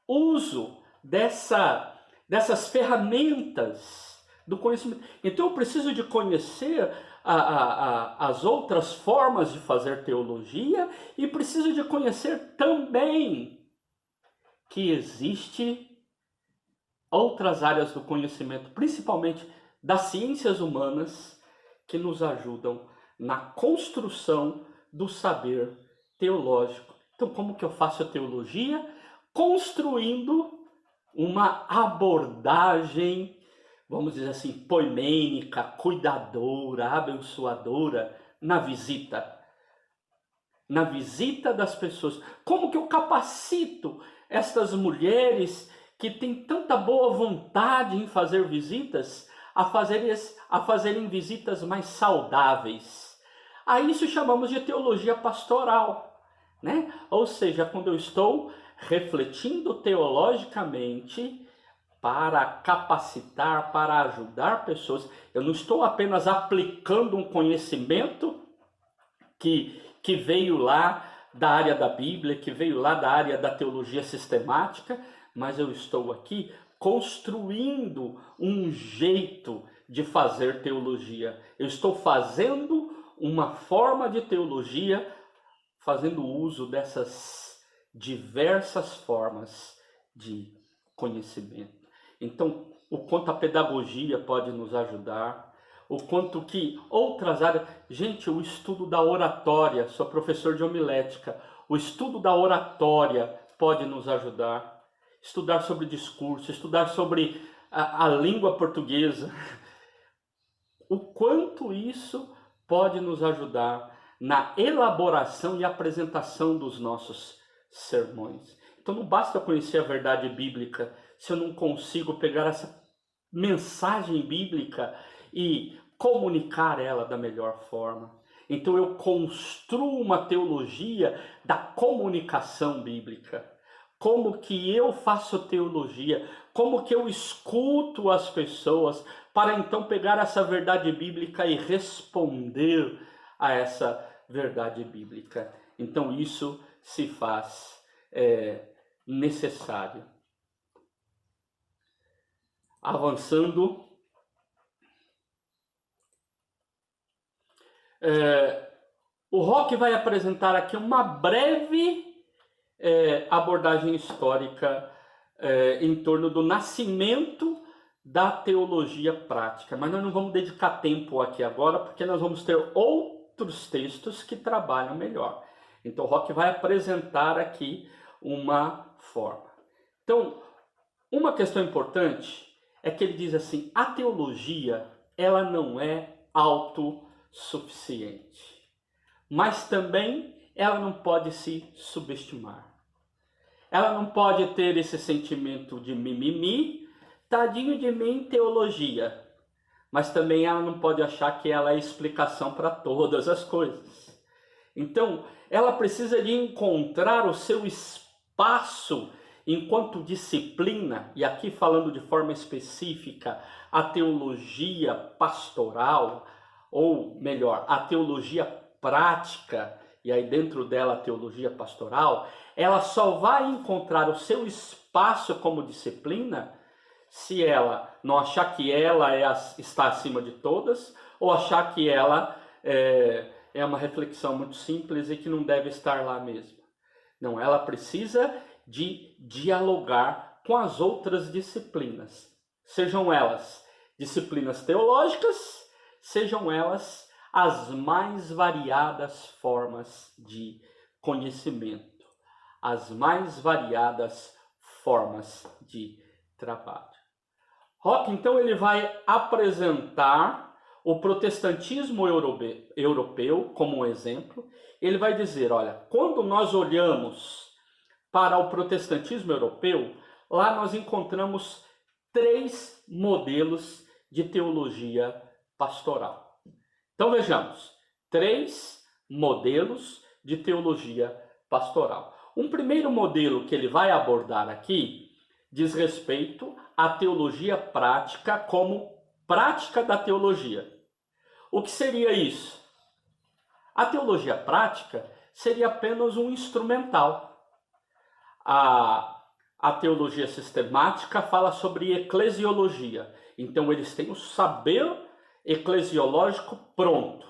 uso dessas ferramentas do conhecimento. Então eu preciso de conhecer as outras formas de fazer teologia e preciso de conhecer também que existe outras áreas do conhecimento, principalmente das ciências humanas, que nos ajudam na construção do saber teológico. Então, como que eu faço a teologia? Construindo uma abordagem, vamos dizer assim, poimênica, cuidadora, abençoadora na visita das pessoas. Como que eu capacito estas mulheres que têm tanta boa vontade em fazer visitas a fazerem visitas mais saudáveis? A isso chamamos de teologia pastoral, né? Ou seja, quando eu estou refletindo teologicamente para capacitar, para ajudar pessoas, eu não estou apenas aplicando um conhecimento que veio lá da área da Bíblia, que veio lá da área da teologia sistemática, mas eu estou aqui construindo um jeito de fazer teologia. Eu estou fazendo uma forma de teologia, fazendo uso dessas diversas formas de conhecimento. Então, o quanto a pedagogia pode nos ajudar, o quanto que outras áreas... Gente, o estudo da oratória, sou professor de homilética, o estudo da oratória pode nos ajudar. Estudar sobre discurso, estudar sobre a língua portuguesa. O quanto isso pode nos ajudar na elaboração e apresentação dos nossos sermões. Então não basta conhecer a verdade bíblica se eu não consigo pegar essa mensagem bíblica e comunicar ela da melhor forma. Então eu construo uma teologia da comunicação bíblica. Como que eu faço teologia? Como que eu escuto as pessoas para então pegar essa verdade bíblica e responder a essa verdade bíblica? Então isso se faz necessário. Avançando, o Roque vai apresentar aqui uma breve abordagem histórica em torno do nascimento da teologia prática. Mas nós não vamos dedicar tempo aqui agora, porque nós vamos ter outros textos que trabalham melhor. Então o Roque vai apresentar aqui uma forma. Então, uma questão importante é que ele diz assim: a teologia, ela não é autossuficiente, mas também ela não pode se subestimar. Ela não pode ter esse sentimento de mimimi, tadinho de mim, teologia. mas também ela não pode achar que ela é explicação para todas as coisas. Então, ela precisa de encontrar o seu espaço enquanto disciplina, e aqui falando de forma específica, a teologia pastoral, ou melhor, a teologia prática, e aí dentro dela a teologia pastoral, ela só vai encontrar o seu espaço como disciplina se ela não achar que ela está acima de todas, ou achar que ela é uma reflexão muito simples e que não deve estar lá mesmo. Não, ela precisa de dialogar com as outras disciplinas, sejam elas disciplinas teológicas, sejam elas as mais variadas formas de conhecimento, as mais variadas formas de trabalho. Rock, então, ele vai apresentar o protestantismo europeu como um exemplo. Ele vai dizer, olha, quando nós olhamos para o protestantismo europeu, lá nós encontramos 3 modelos de teologia pastoral. Então vejamos, 3 modelos de teologia pastoral. Um primeiro modelo que ele vai abordar aqui diz respeito à teologia prática como prática da teologia. O que seria isso? A teologia prática seria apenas um instrumental. A teologia sistemática fala sobre eclesiologia. Então eles têm o saber eclesiológico pronto.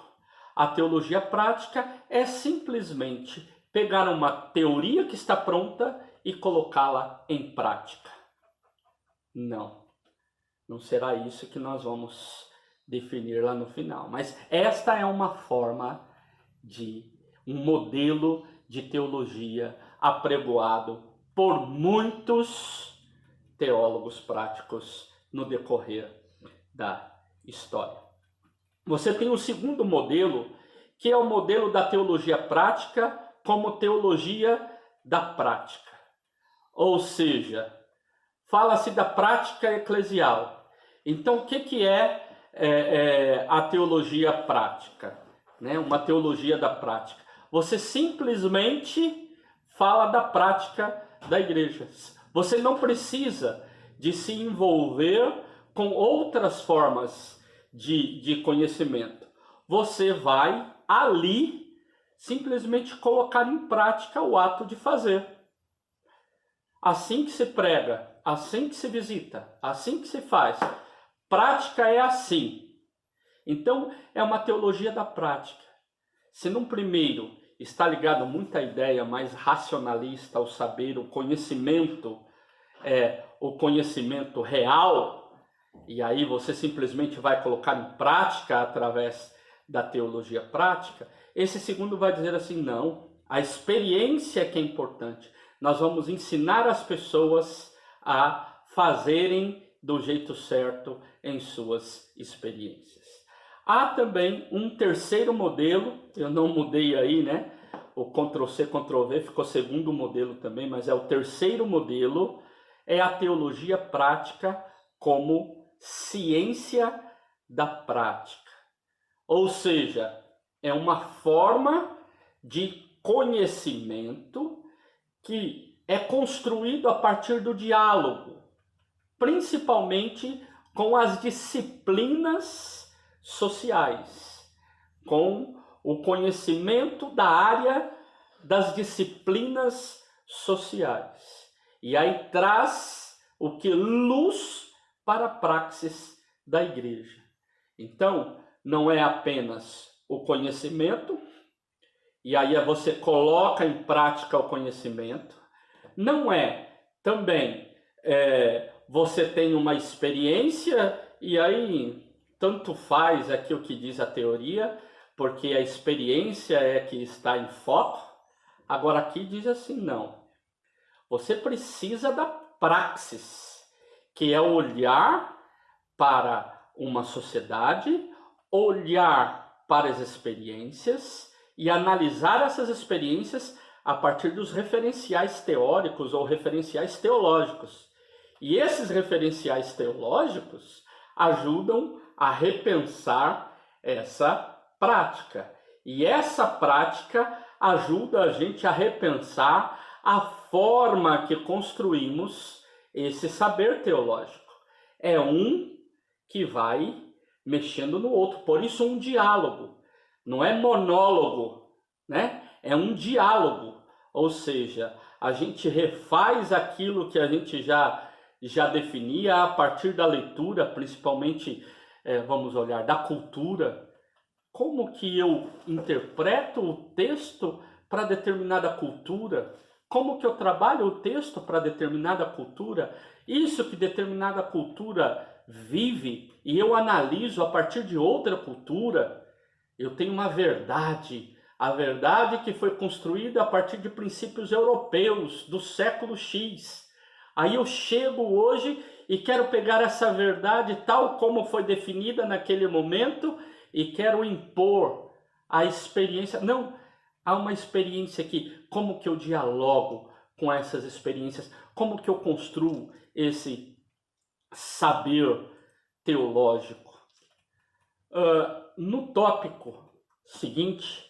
A teologia prática é simplesmente pegar uma teoria que está pronta e colocá-la em prática. Não será isso que nós vamos definir lá no final. Mas esta é uma forma um modelo de teologia apregoado por muitos teólogos práticos no decorrer da história. Você tem o segundo modelo, que é o modelo da teologia prática como teologia da prática. Ou seja, fala-se da prática eclesial. Então, o que é a teologia prática? Uma teologia da prática. Você simplesmente fala da prática da igreja. Você não precisa de se envolver com outras formas de conhecimento. Você vai ali simplesmente colocar em prática o ato de fazer. Assim que se prega, assim que se visita, assim que se faz. Prática é assim. Então, é uma teologia da prática. Se num primeiro está ligado muito à ideia mais racionalista, ao saber, o conhecimento real, e aí você simplesmente vai colocar em prática através da teologia prática, esse segundo vai dizer assim, não, a experiência que é importante. Nós vamos ensinar as pessoas a fazerem do jeito certo em suas experiências. Há também um terceiro modelo, eu não mudei aí, O Ctrl+C, Ctrl+V ficou segundo modelo também, mas é o terceiro modelo, é a teologia prática como ciência da prática. Ou seja, é uma forma de conhecimento que é construído a partir do diálogo, principalmente com as disciplinas sociais, com o conhecimento da área das disciplinas sociais. E aí traz o que? Luz para a praxis da igreja. Então, não é apenas o conhecimento, e aí você coloca em prática o conhecimento. Não é também você tem uma experiência e aí tanto faz aqui o que diz a teoria, porque a experiência é que está em foco. Agora aqui diz assim, não. Você precisa da praxis, que é olhar para uma sociedade, olhar para as experiências e analisar essas experiências a partir dos referenciais teóricos ou referenciais teológicos. E esses referenciais teológicos ajudam a repensar essa prática. E essa prática ajuda a gente a repensar a forma que construímos esse saber teológico. É um que vai mexendo no outro, por isso um diálogo. Não é monólogo, né? É um diálogo, ou seja, a gente refaz aquilo que a gente já definia a partir da leitura, principalmente, vamos olhar, da cultura. Como que eu interpreto o texto para determinada cultura? Como que eu trabalho o texto para determinada cultura? Isso que determinada cultura vive e eu analiso a partir de outra cultura, eu tenho uma verdade, a verdade que foi construída a partir de princípios europeus do século X. Aí eu chego hoje e quero pegar essa verdade tal como foi definida naquele momento e quero impor a experiência. Não, há uma experiência aqui. Como que eu dialogo com essas experiências? Como que eu construo esse saber teológico? No tópico seguinte,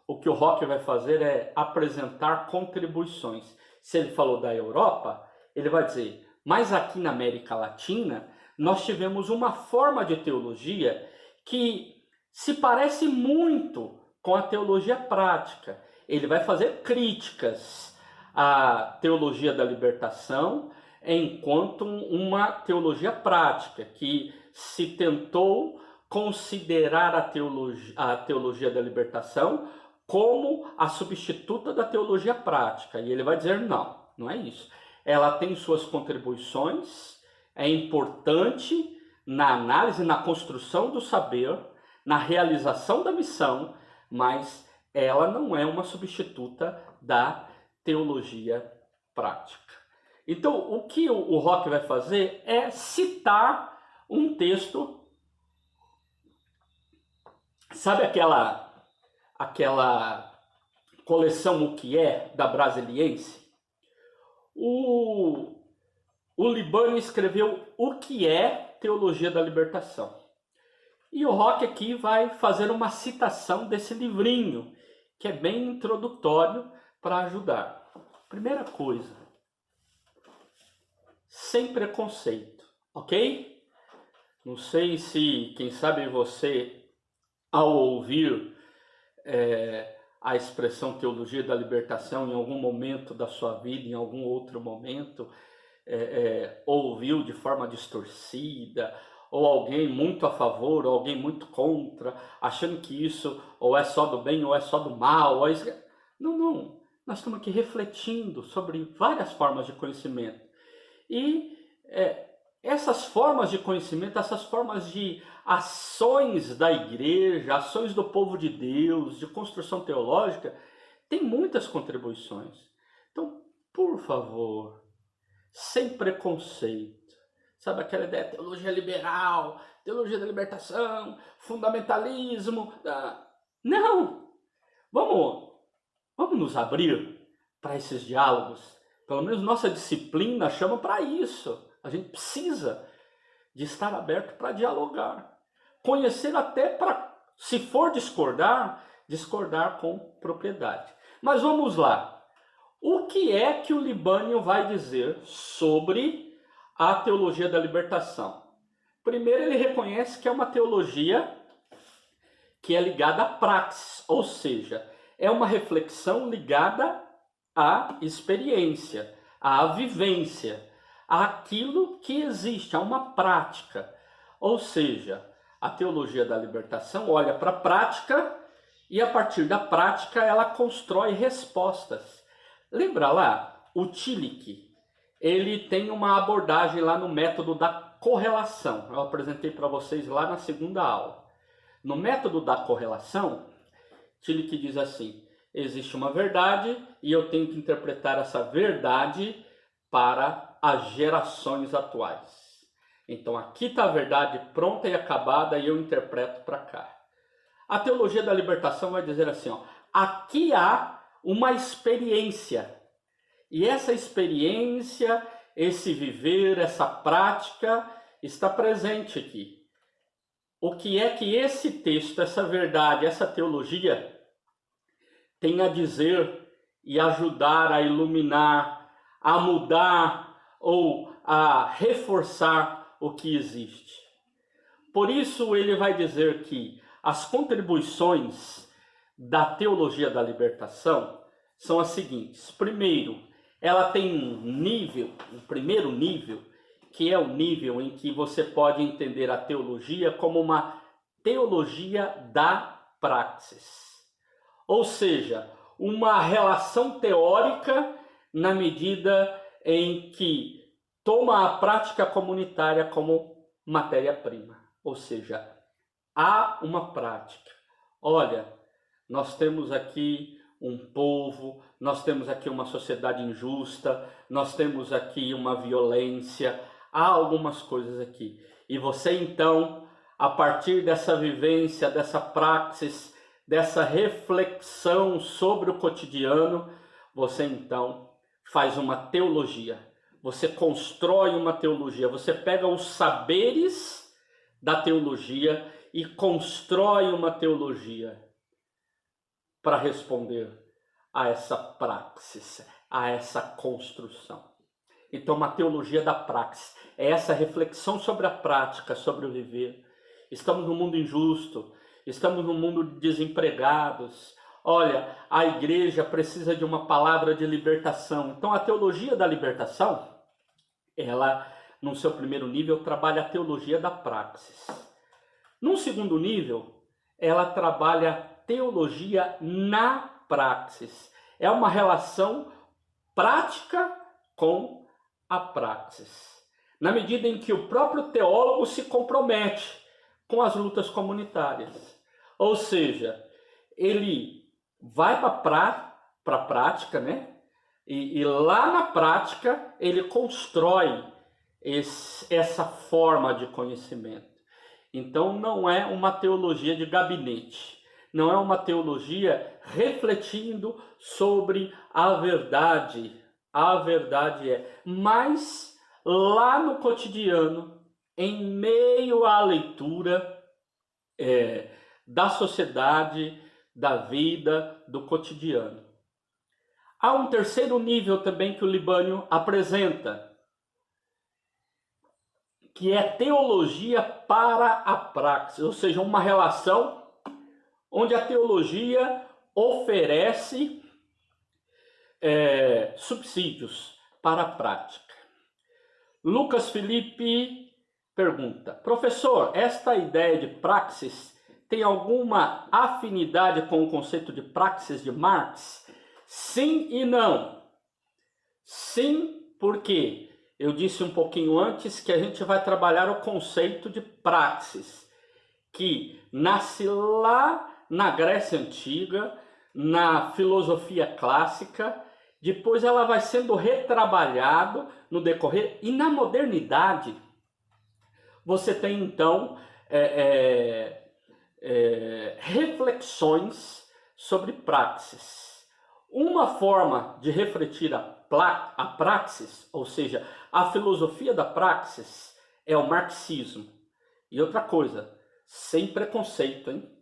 o que o Rock vai fazer é apresentar contribuições. Se ele falou da Europa, ele vai dizer, mas aqui na América Latina, nós tivemos uma forma de teologia que se parece muito com a teologia prática. Ele vai fazer críticas à teologia da libertação enquanto uma teologia prática, que se tentou considerar a teologia da libertação como a substituta da teologia prática. E ele vai dizer, não, não é isso. Ela tem suas contribuições, é importante na análise, na construção do saber, na realização da missão, mas ela não é uma substituta da teologia prática. Então, o que o Rock vai fazer é citar um texto. Sabe aquela coleção O Que É, da Brasiliense? O Libânio escreveu O Que É Teologia da Libertação. E o Rock aqui vai fazer uma citação desse livrinho, que é bem introdutório para ajudar. Primeira coisa, sem preconceito, ok? Não sei se, quem sabe você, ao ouvir a expressão teologia da libertação em algum momento da sua vida, em algum outro momento, ouviu de forma distorcida, ou alguém muito a favor, ou alguém muito contra, achando que isso ou é só do bem ou é só do mal. Ou é... Não. Nós estamos aqui refletindo sobre várias formas de conhecimento. E essas formas de conhecimento, essas formas de ações da igreja, ações do povo de Deus, de construção teológica, tem muitas contribuições. Então, por favor, sem preconceito. Sabe aquela ideia, teologia liberal, teologia da libertação, fundamentalismo? Não! Vamos nos abrir para esses diálogos. Pelo menos nossa disciplina chama para isso. A gente precisa de estar aberto para dialogar. Conhecer até para, se for discordar com propriedade. Mas vamos lá. O que é que o Libânio vai dizer sobre a teologia da libertação? Primeiro, ele reconhece que é uma teologia que é ligada à praxis, ou seja, é uma reflexão ligada à experiência, à vivência, àquilo que existe, a uma prática. Ou seja, a teologia da libertação olha para a prática e a partir da prática ela constrói respostas. Lembra lá, o Tillich, ele tem uma abordagem lá no método da correlação. Eu apresentei para vocês lá na segunda aula. No método da correlação, Tillich diz assim, existe uma verdade e eu tenho que interpretar essa verdade para as gerações atuais. Então aqui está a verdade pronta e acabada e eu interpreto para cá. A teologia da libertação vai dizer assim, aqui há uma experiência. E essa experiência, esse viver, essa prática está presente aqui. o que é que esse texto, essa verdade, essa teologia tem a dizer e ajudar a iluminar, a mudar ou a reforçar o que existe. Por isso ele vai dizer que as contribuições da teologia da libertação são as seguintes. Primeiro, ela tem um primeiro nível, que é o nível em que você pode entender a teologia como uma teologia da praxis. Ou seja, uma relação teórica na medida em que toma a prática comunitária como matéria-prima. Ou seja, há uma prática. Olha, nós temos aqui um povo, nós temos aqui uma sociedade injusta, nós temos aqui uma violência, há algumas coisas aqui. E você então, a partir dessa vivência, dessa praxis, dessa reflexão sobre o cotidiano, você então faz uma teologia. Você constrói uma teologia, você pega os saberes da teologia e constrói uma teologia para responder a essa praxis, a essa construção. Então, uma teologia da praxis é essa reflexão sobre a prática, sobre o viver. Estamos num mundo injusto, estamos num mundo de desempregados. Olha, a igreja precisa de uma palavra de libertação. Então, a teologia da libertação, ela, no seu primeiro nível, trabalha a teologia da praxis. Num segundo nível, ela trabalha a teologia na praxis. É uma relação prática com a praxis. Na medida em que o próprio teólogo se compromete com as lutas comunitárias. Ou seja, ele vai para a prática, né? E lá na prática ele constrói essa forma de conhecimento. Então não é uma teologia de gabinete, não é uma teologia refletindo sobre a verdade. A verdade é, mas lá no cotidiano, em meio à leitura da sociedade, da vida, do cotidiano. Há um terceiro nível também que o Libânio apresenta, que é teologia para a praxis, ou seja, uma relação onde a teologia oferece subsídios para a prática. Lucas Felipe pergunta: professor, esta ideia de praxis tem alguma afinidade com o conceito de praxis de Marx? Sim e não. Sim, porque eu disse um pouquinho antes que a gente vai trabalhar o conceito de praxis, que nasce lá na Grécia Antiga, na filosofia clássica, depois ela vai sendo retrabalhada no decorrer, e na modernidade você tem então reflexões sobre praxis. Uma forma de refletir a praxis, ou seja, a filosofia da praxis, é o marxismo. E outra coisa, sem preconceito, hein?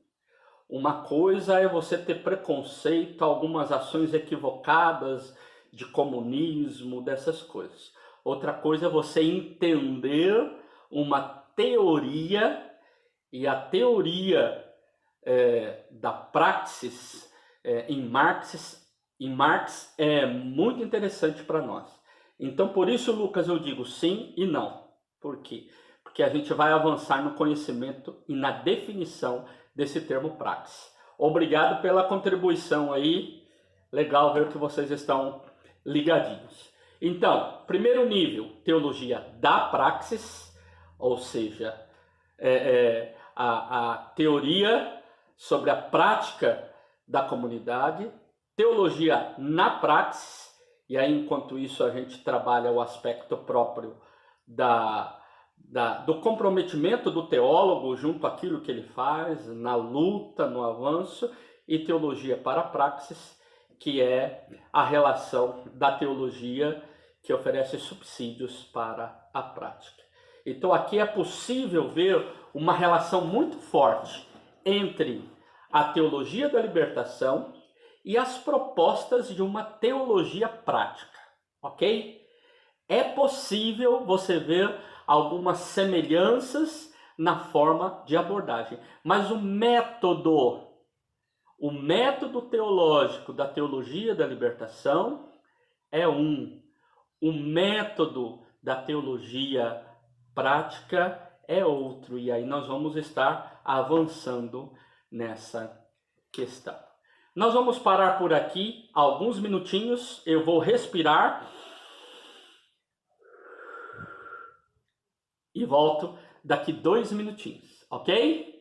Uma coisa é você ter preconceito a algumas ações equivocadas de comunismo, dessas coisas. Outra coisa é você entender uma teoria, e a teoria da praxis em Marx é muito interessante para nós. Então, por isso, Lucas, eu digo sim e não. Por quê? Porque a gente vai avançar no conhecimento e na definição desse termo praxis. Obrigado pela contribuição aí. Legal ver que vocês estão ligadinhos. Então, primeiro nível, teologia da praxis, ou seja, a teoria sobre a prática da comunidade. Teologia na praxis, e aí enquanto isso a gente trabalha o aspecto próprio do comprometimento do teólogo junto àquilo que ele faz, na luta, no avanço, e teologia para a praxis, que é a relação da teologia que oferece subsídios para a prática. Então aqui é possível ver uma relação muito forte entre a teologia da libertação e as propostas de uma teologia prática, ok? É possível você ver algumas semelhanças na forma de abordagem, mas o método teológico da teologia da libertação é o método da teologia prática é outro, e aí nós vamos estar avançando nessa questão. Nós vamos parar por aqui alguns minutinhos, eu vou respirar e volto daqui 2 minutinhos, ok?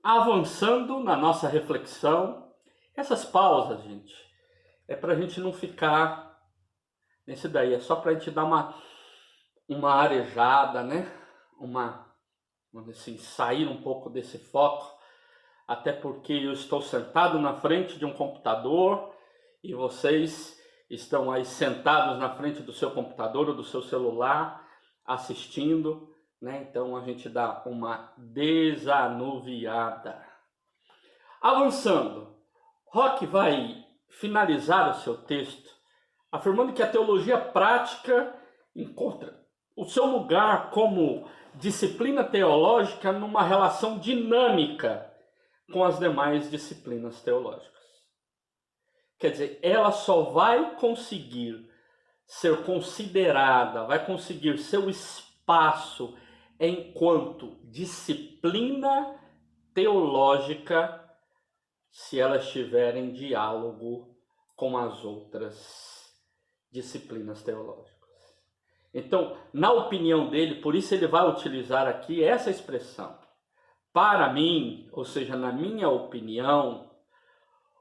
Avançando na nossa reflexão, essas pausas, gente, é para a gente não ficar nesse daí, é só para a gente dar uma arejada, né? Vamos dizer assim, sair um pouco desse foco, até porque eu estou sentado na frente de um computador e vocês estão aí sentados na frente do seu computador ou do seu celular assistindo, né? Então a gente dá uma desanuviada. Avançando, Rock vai finalizar o seu texto afirmando que a teologia prática encontra o seu lugar como disciplina teológica numa relação dinâmica com as demais disciplinas teológicas. Quer dizer, ela só vai conseguir ser considerada, vai conseguir seu espaço enquanto disciplina teológica se ela estiver em diálogo com as outras disciplinas teológicas. Então, na opinião dele, por isso ele vai utilizar aqui essa expressão. Para mim, ou seja, na minha opinião,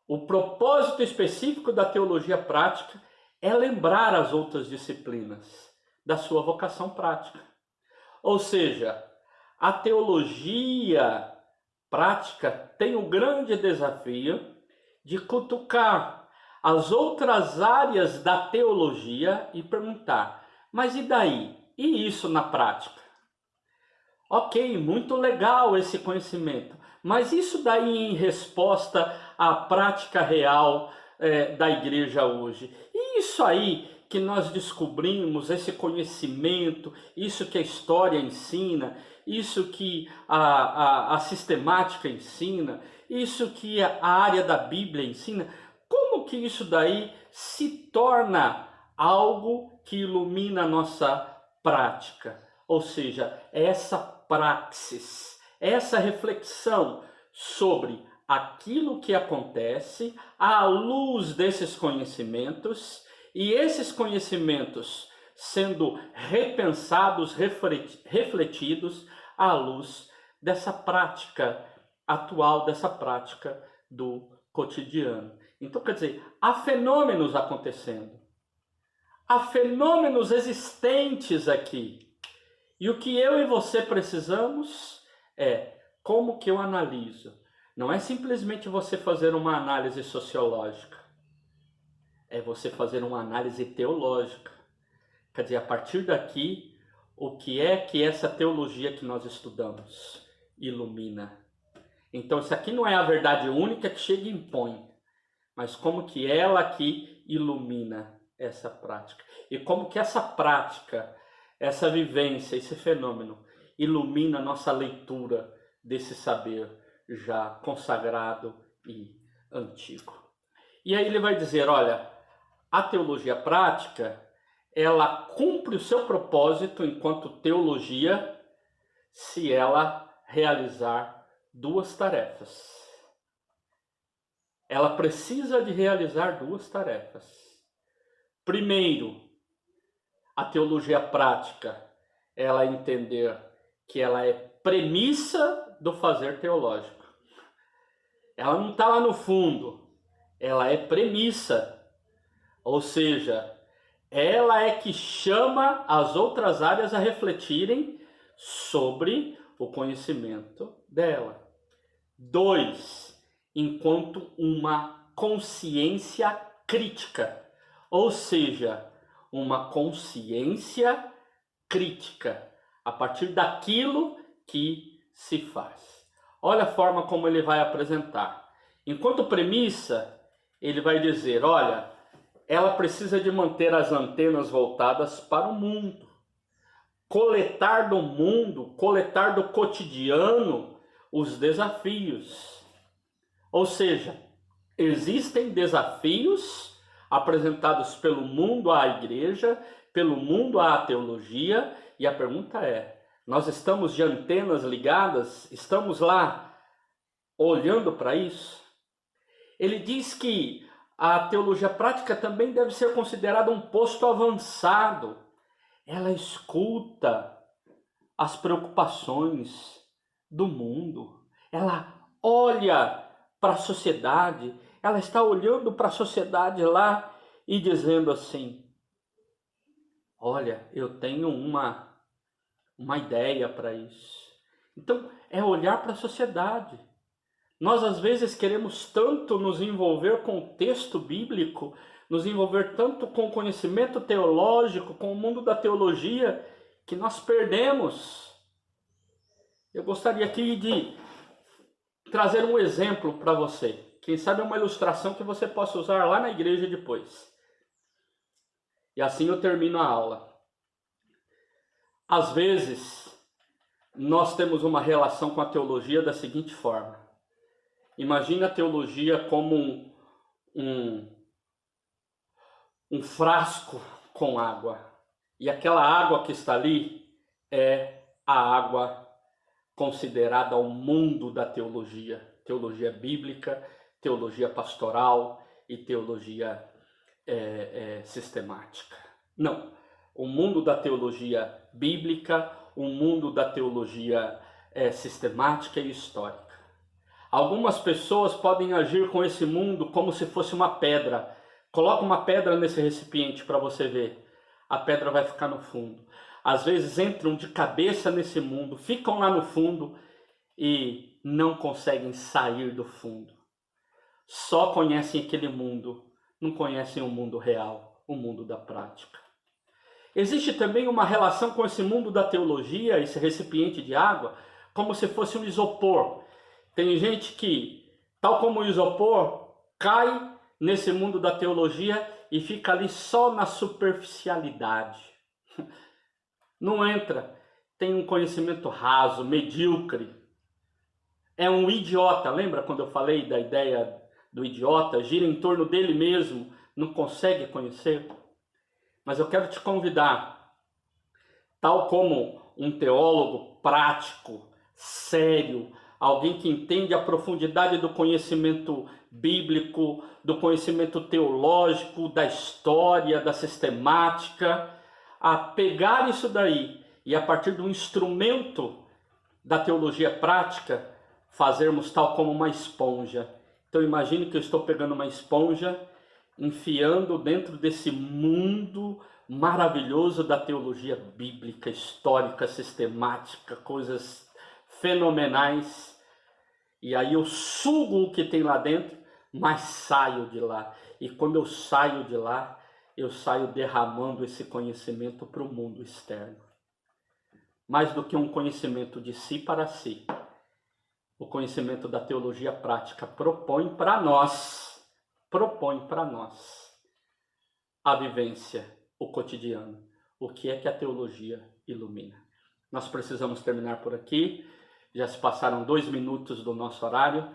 o propósito específico da teologia prática é lembrar as outras disciplinas da sua vocação prática. Ou seja, a teologia prática tem o grande desafio de cutucar as outras áreas da teologia e perguntar: mas e daí? E isso na prática? Ok, muito legal esse conhecimento, mas isso daí em resposta à prática real da igreja hoje? E isso aí que nós descobrimos, esse conhecimento, isso que a história ensina, isso que a sistemática ensina, isso que a área da Bíblia ensina, como que isso daí se torna algo que ilumina a nossa prática? Ou seja, essa praxis, essa reflexão sobre aquilo que acontece à luz desses conhecimentos, e esses conhecimentos sendo repensados, refletidos à luz dessa prática atual, dessa prática do cotidiano. Então, quer dizer, há fenômenos acontecendo, há fenômenos existentes aqui. E o que eu e você precisamos é como que eu analiso. Não é simplesmente você fazer uma análise sociológica, é você fazer uma análise teológica. Quer dizer, a partir daqui, o que é que essa teologia que nós estudamos ilumina? Então, isso aqui não é a verdade única que chega e impõe, mas como que ela aqui ilumina essa prática. E como que essa prática, essa vivência, esse fenômeno ilumina a nossa leitura desse saber já consagrado e antigo. E aí ele vai dizer, olha, a teologia prática, ela cumpre o seu propósito enquanto teologia se ela realizar 2 tarefas. Ela precisa de realizar 2 tarefas. Primeiro, a teologia prática, ela entender que ela é premissa do fazer teológico. Ela não está lá no fundo, ela é premissa. Ou seja, ela é que chama as outras áreas a refletirem sobre o conhecimento dela. 2, enquanto uma consciência crítica, ou seja, uma consciência crítica. a partir daquilo que se faz. Olha a forma como ele vai apresentar. Enquanto premissa, ele vai dizer, olha, ela precisa de manter as antenas voltadas para o mundo. Coletar do mundo, coletar do cotidiano os desafios. Ou seja, existem desafios apresentados pelo mundo à igreja, pelo mundo à teologia, e a pergunta é, nós estamos de antenas ligadas? Estamos lá olhando para isso? Ele diz que a teologia prática também deve ser considerada um posto avançado. Ela escuta as preocupações do mundo. Ela olha para a sociedade. Ela está olhando para a sociedade lá e dizendo assim, olha, eu tenho uma ideia para isso. Então, é olhar para a sociedade. Nós, às vezes, queremos tanto nos envolver com o texto bíblico, nos envolver tanto com o conhecimento teológico, com o mundo da teologia, que nós perdemos. Eu gostaria aqui de trazer um exemplo para você. Quem sabe uma ilustração que você possa usar lá na igreja depois. E assim eu termino a aula. Às vezes, nós temos uma relação com a teologia da seguinte forma. Imagina a teologia como um frasco com água. E aquela água que está ali é a água considerada o mundo da teologia. Teologia bíblica, teologia pastoral e teologia sistemática. Não. O mundo da teologia bíblica, o mundo da teologia sistemática e histórica. Algumas pessoas podem agir com esse mundo como se fosse uma pedra. Coloca uma pedra nesse recipiente para você ver. A pedra vai ficar no fundo. Às vezes entram de cabeça nesse mundo, ficam lá no fundo e não conseguem sair do fundo. Só conhecem aquele mundo, não conhecem o mundo real, o mundo da prática. Existe também uma relação com esse mundo da teologia, esse recipiente de água, como se fosse um isopor. Tem gente que, tal como o isopor, cai nesse mundo da teologia e fica ali só na superficialidade. Não entra, tem um conhecimento raso, medíocre. É um idiota, lembra quando eu falei da ideia do idiota? Gira em torno dele mesmo, não consegue conhecer. Mas eu quero te convidar, tal como um teólogo prático, sério, alguém que entende a profundidade do conhecimento bíblico, do conhecimento teológico, da história, da sistemática, a pegar isso daí e a partir do instrumento da teologia prática, fazermos tal como uma esponja. Então imagine que eu estou pegando uma esponja, enfiando dentro desse mundo maravilhoso da teologia bíblica, histórica, sistemática, coisas fenomenais, e aí eu sugo o que tem lá dentro, mas saio de lá. E quando eu saio de lá, eu saio derramando esse conhecimento para o mundo externo. Mais do que um conhecimento de si para si, o conhecimento da teologia prática propõe para nós a vivência, o cotidiano. O que é que a teologia ilumina? Nós precisamos terminar por aqui. Já se passaram 2 minutos do nosso horário